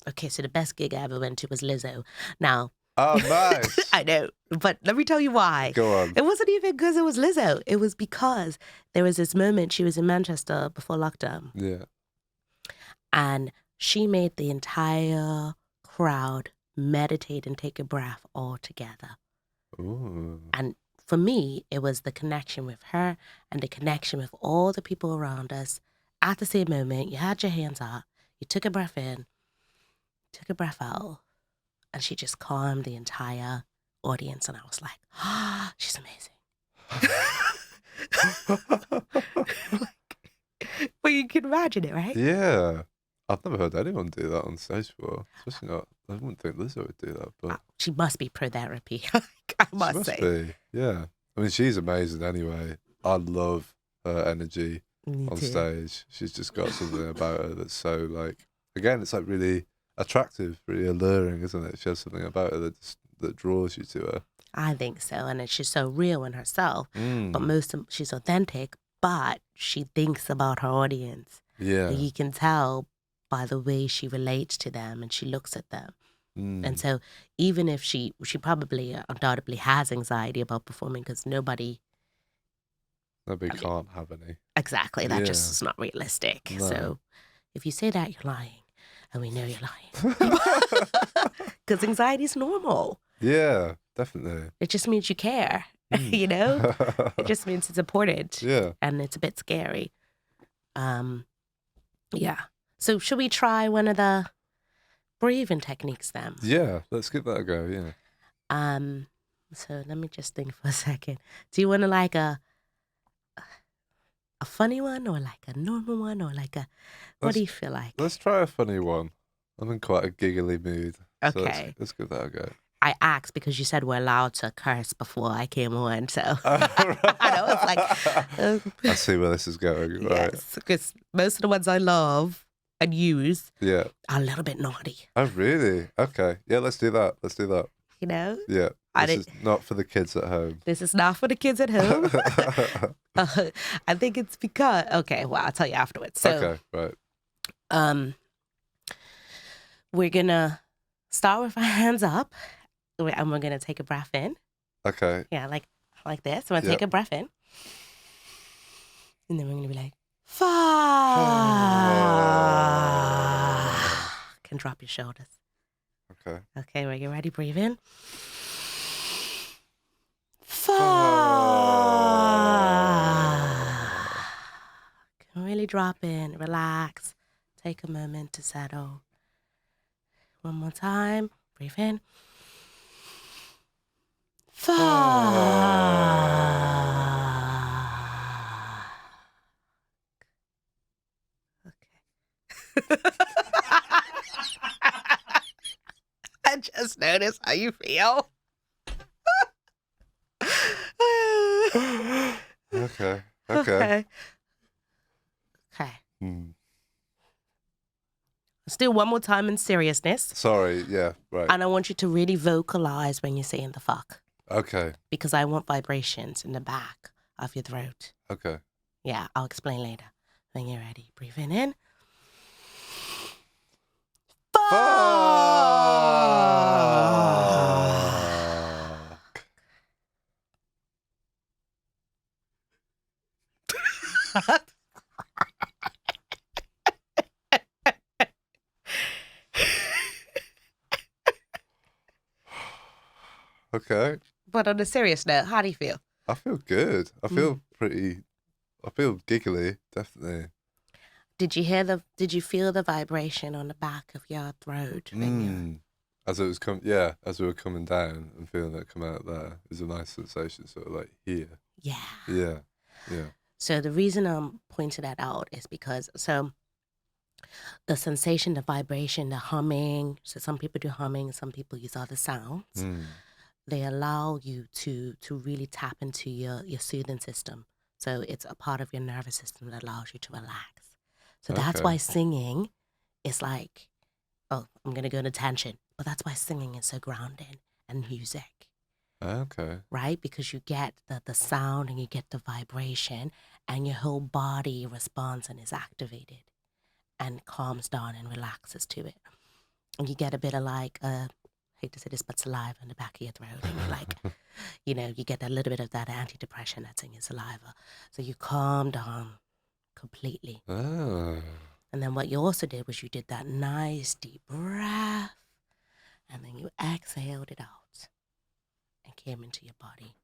Speaker 2: okay, so the best gig I ever went to was Lizzo. Now,
Speaker 1: Oh, nice.
Speaker 2: I know, but let me tell you why.
Speaker 1: Go on.
Speaker 2: It wasn't even because it was Lizzo. It was because there was this moment she was in Manchester before lockdown,
Speaker 1: Yeah.
Speaker 2: and she made the entire crowd meditate and take a breath all together.
Speaker 1: Ooh.
Speaker 2: And for me, it was the connection with her and the connection with all the people around us. At the same moment, you had your hands up, you took a breath in, took a breath out, and she just calmed the entire audience. And I was like, ah, she's amazing. But you can imagine it, right?
Speaker 1: Yeah. I've never heard anyone do that on stage before. Especially not. I wouldn't think Lizzo would do that, but
Speaker 2: She must be pro therapy. I
Speaker 1: she
Speaker 2: must
Speaker 1: must
Speaker 2: say.
Speaker 1: be. Yeah. I mean, she's amazing anyway. I love her energy
Speaker 2: Me
Speaker 1: on
Speaker 2: too.
Speaker 1: stage. She's just got something about her that's so like. Again, it's like really attractive, really alluring, isn't it? She has something about her that draws you to her.
Speaker 2: I think so. And she's so real in herself.
Speaker 1: Mm.
Speaker 2: But she's authentic, but she thinks about her audience.
Speaker 1: Yeah.
Speaker 2: You can tell by the way she relates to them and she looks at them.
Speaker 1: Mm.
Speaker 2: And so even if she probably undoubtedly has anxiety about performing because nobody
Speaker 1: Can't have any.
Speaker 2: exactly, that just
Speaker 1: Yeah.
Speaker 2: is not realistic.
Speaker 1: No.
Speaker 2: So if you say that, you're lying. And we know you're lying. Because anxiety is normal.
Speaker 1: Yeah, definitely.
Speaker 2: It just means you care,
Speaker 1: Mm.
Speaker 2: you know? It just means it's important.
Speaker 1: Yeah.
Speaker 2: And it's a bit scary. Yeah. So should we try one of the breathing techniques then?
Speaker 1: Yeah, let's give that a go, yeah.
Speaker 2: So let me just think for a second. Do you want to like a funny one or like a normal one or like a what do you feel like?
Speaker 1: Let's try a funny one. I'm in quite a giggly mood. So
Speaker 2: Okay.
Speaker 1: let's give that a go.
Speaker 2: I asked because you said we're allowed to curse before I came on, so
Speaker 1: Right.
Speaker 2: I know it's like
Speaker 1: I see where this is going. Right.
Speaker 2: yes, because most of the ones I love and use
Speaker 1: Yeah.
Speaker 2: are a little bit naughty,
Speaker 1: Oh, really? Okay. Yeah, let's do that.
Speaker 2: you know.
Speaker 1: Yeah.
Speaker 2: I
Speaker 1: This is not for the kids at home.
Speaker 2: This is not for the kids at home. I think it's because well, I'll tell you afterwards. So,
Speaker 1: Okay, right.
Speaker 2: we're gonna start with our hands up, and we're gonna take a breath in.
Speaker 1: Okay.
Speaker 2: Yeah, like this. So we're gonna
Speaker 1: Yeah.
Speaker 2: take a breath in, and then we're gonna be like, "Fuck." Can drop your shoulders.
Speaker 1: Okay.
Speaker 2: Okay, are you ready? Breathe in. Can really drop in, relax, take a moment to settle. One more time, breathe in. Okay. I just noticed how you feel.
Speaker 1: Okay.
Speaker 2: Okay.
Speaker 1: Hmm.
Speaker 2: Let's do it one more time in seriousness.
Speaker 1: Sorry. Yeah. Right.
Speaker 2: And I want you to really vocalize when you're saying the fuck.
Speaker 1: Okay.
Speaker 2: Because I want vibrations in the back of your throat.
Speaker 1: Okay.
Speaker 2: Yeah, I'll explain later. When you're ready, breathing in.
Speaker 1: Fuck. Okay.
Speaker 2: But on a serious note, how do you feel?
Speaker 1: I feel good. I feel I feel giggly, definitely.
Speaker 2: Did you feel the vibration on the back of your throat?
Speaker 1: As it was as we were coming down and feeling it come out there, it was a nice sensation, sort of like here.
Speaker 2: Yeah.
Speaker 1: Yeah. Yeah.
Speaker 2: So the reason I'm pointing that out is because, The sensation, the vibration, the humming. So some people do humming, some people use other sounds.
Speaker 1: Mm.
Speaker 2: They allow you to really tap into your soothing system. So it's a part of your nervous system that allows you to relax. So that's
Speaker 1: Okay.
Speaker 2: why singing is like, oh, I'm going to go into tangent, but that's why singing is so grounding and music,
Speaker 1: Okay.
Speaker 2: right? Because you get the sound and you get the vibration and your whole body responds and is activated and calms down and relaxes to it. And you get a bit of like, hate to say this, but saliva in the back of your throat. And you're like, you know, you get a little bit of that antidepressant that's in your saliva. So you calm down completely.
Speaker 1: Oh.
Speaker 2: And then what you also did was you did that nice deep breath. And then you exhaled it out and came into your body.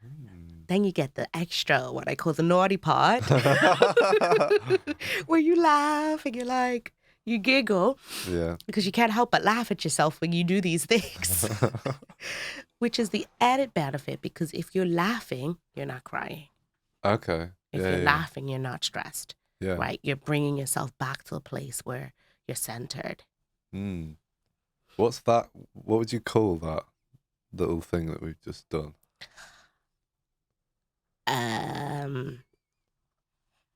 Speaker 1: Mm.
Speaker 2: Then you get the extra, what I call the naughty part, where you laugh and you're like, you giggle
Speaker 1: Yeah.
Speaker 2: because you can't help but laugh at yourself when you do these things, which is the added benefit because if you're laughing, you're not crying.
Speaker 1: Okay.
Speaker 2: If
Speaker 1: Yeah,
Speaker 2: you're
Speaker 1: yeah.
Speaker 2: laughing, you're not stressed,
Speaker 1: Yeah.
Speaker 2: right? You're bringing yourself back to a place where you're centered.
Speaker 1: Mm. What's that? What would you call that little thing that we've just done?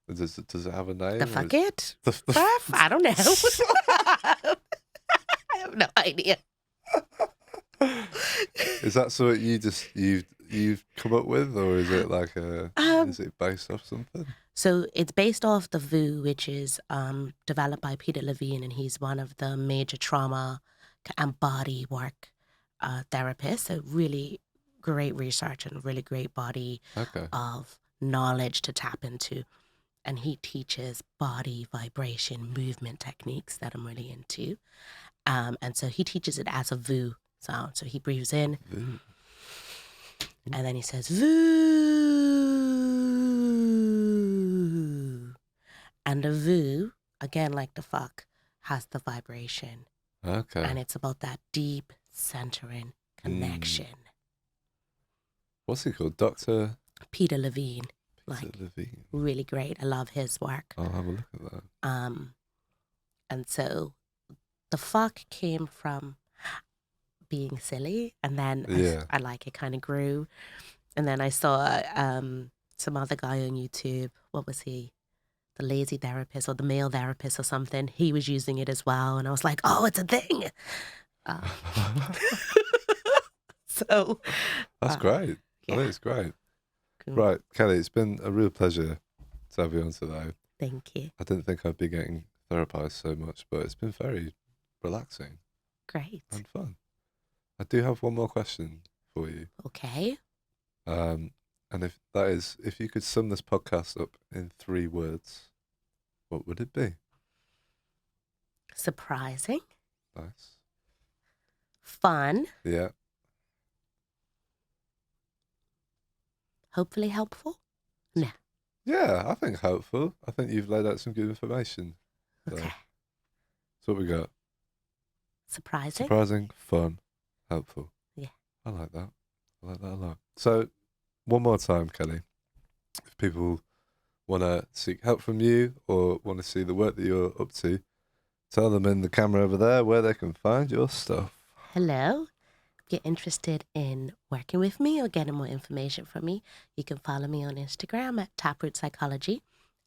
Speaker 1: Does it have a name?
Speaker 2: The
Speaker 1: or
Speaker 2: fuck
Speaker 1: is-
Speaker 2: it?
Speaker 1: The
Speaker 2: Fuff? I don't know. I have no idea.
Speaker 1: Is that something you've come up with, or is it like is it based off something?
Speaker 2: So it's based off the VU, which is developed by Peter Levine, and he's one of the major trauma and body work therapists. So really great research and really great body
Speaker 1: Okay.
Speaker 2: of knowledge to tap into. And he teaches body vibration movement techniques that I'm really into. And so he teaches it as a VU sound. So he breathes in
Speaker 1: Ooh.
Speaker 2: and then he says VU. And the VU, again, like the fuck, has the vibration.
Speaker 1: Okay.
Speaker 2: And it's about that deep centering connection.
Speaker 1: What's he called? Dr.
Speaker 2: Peter Levine,
Speaker 1: Peter
Speaker 2: like
Speaker 1: Levine.
Speaker 2: really great. I love his work.
Speaker 1: I'll have a look at that.
Speaker 2: And so the fuck came from being silly, and then
Speaker 1: Yeah.
Speaker 2: I like it kind of grew. And then I saw some other guy on YouTube. What was he? The lazy therapist or the male therapist or something. He was using it as well, and I was like, oh, it's a thing. So
Speaker 1: That's great. I
Speaker 2: yeah.
Speaker 1: think it's great.
Speaker 2: Cool.
Speaker 1: Right, Kelly, it's been a real pleasure to have you on today.
Speaker 2: Thank you.
Speaker 1: I didn't think I'd be getting therapized so much, but it's been very relaxing
Speaker 2: Great.
Speaker 1: and fun. I do have one more question for you.
Speaker 2: Okay.
Speaker 1: And if you could sum this podcast up in 3 words, what would it be?
Speaker 2: Surprising.
Speaker 1: Nice.
Speaker 2: Fun.
Speaker 1: Yeah.
Speaker 2: Hopefully helpful. No.
Speaker 1: Yeah, I think hopeful. I think you've laid out some good information. So,
Speaker 2: Okay.
Speaker 1: so what we got?
Speaker 2: Surprising.
Speaker 1: Surprising, fun, helpful.
Speaker 2: Yeah.
Speaker 1: I like that. I like that a lot. So, one more time, Kelly. If people want to seek help from you or want to see the work that you're up to, tell them in the camera over there where they can find your stuff.
Speaker 2: Hello. If you're interested in working with me or getting more information from me, you can follow me on Instagram at Taproot Psychology.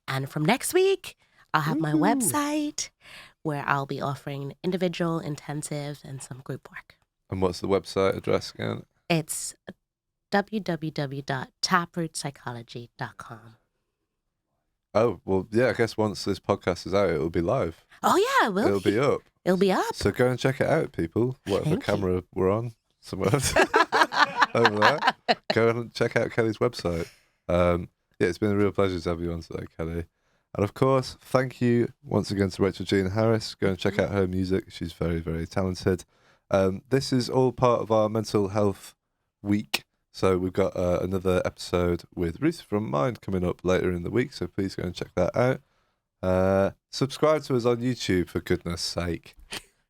Speaker 2: And from next week, I'll have my website where I'll be offering individual intensives and some group work.
Speaker 1: And what's the website address again?
Speaker 2: It's www.taprootpsychology.com.
Speaker 1: Oh, well, yeah, I guess once this podcast is out, it'll be live.
Speaker 2: Oh, yeah, it will
Speaker 1: It'll be up.
Speaker 2: It'll be up.
Speaker 1: So go and check it out, people. Whatever
Speaker 2: Thank you.
Speaker 1: camera we're on, somewhere over there. Go and check out Kelly's website. Yeah, it's been a real pleasure to have you on today, Kelly. And of course, thank you once again to Rachel Jean Harris. Go and check out her music. She's very, very talented. This is all part of our mental health week. So we've got another episode with Ruth from Mind coming up later in the week. So please go and check that out. Subscribe to us on YouTube, for goodness sake.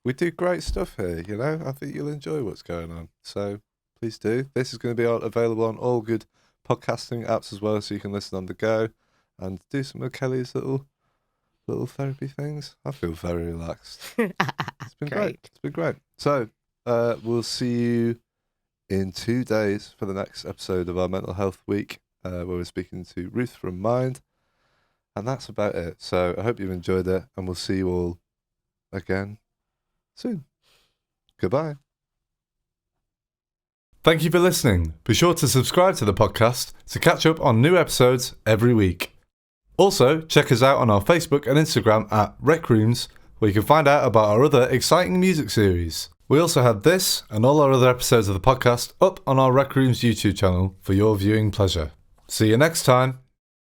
Speaker 1: We do great stuff here, you know. I think you'll enjoy what's going on. So please do. This is going to be available on all good podcasting apps as well, so you can listen on the go and do some of Kelly's little little therapy things. I feel very relaxed. It's been great. It's been great. So we'll see you in 2 days for the next episode of our Mental Health Week, where we're speaking to Ruth from Mind. And that's about it. So I hope you've enjoyed it, and we'll see you all again soon. Goodbye. Thank you for listening. Be sure to subscribe to the podcast to catch up on new episodes every week. Also, check us out on our Facebook and Instagram at RecRooms, where you can find out about our other exciting music series. We also have this and all our other episodes of the podcast up on our RecRooms YouTube channel for your viewing pleasure. See you next time.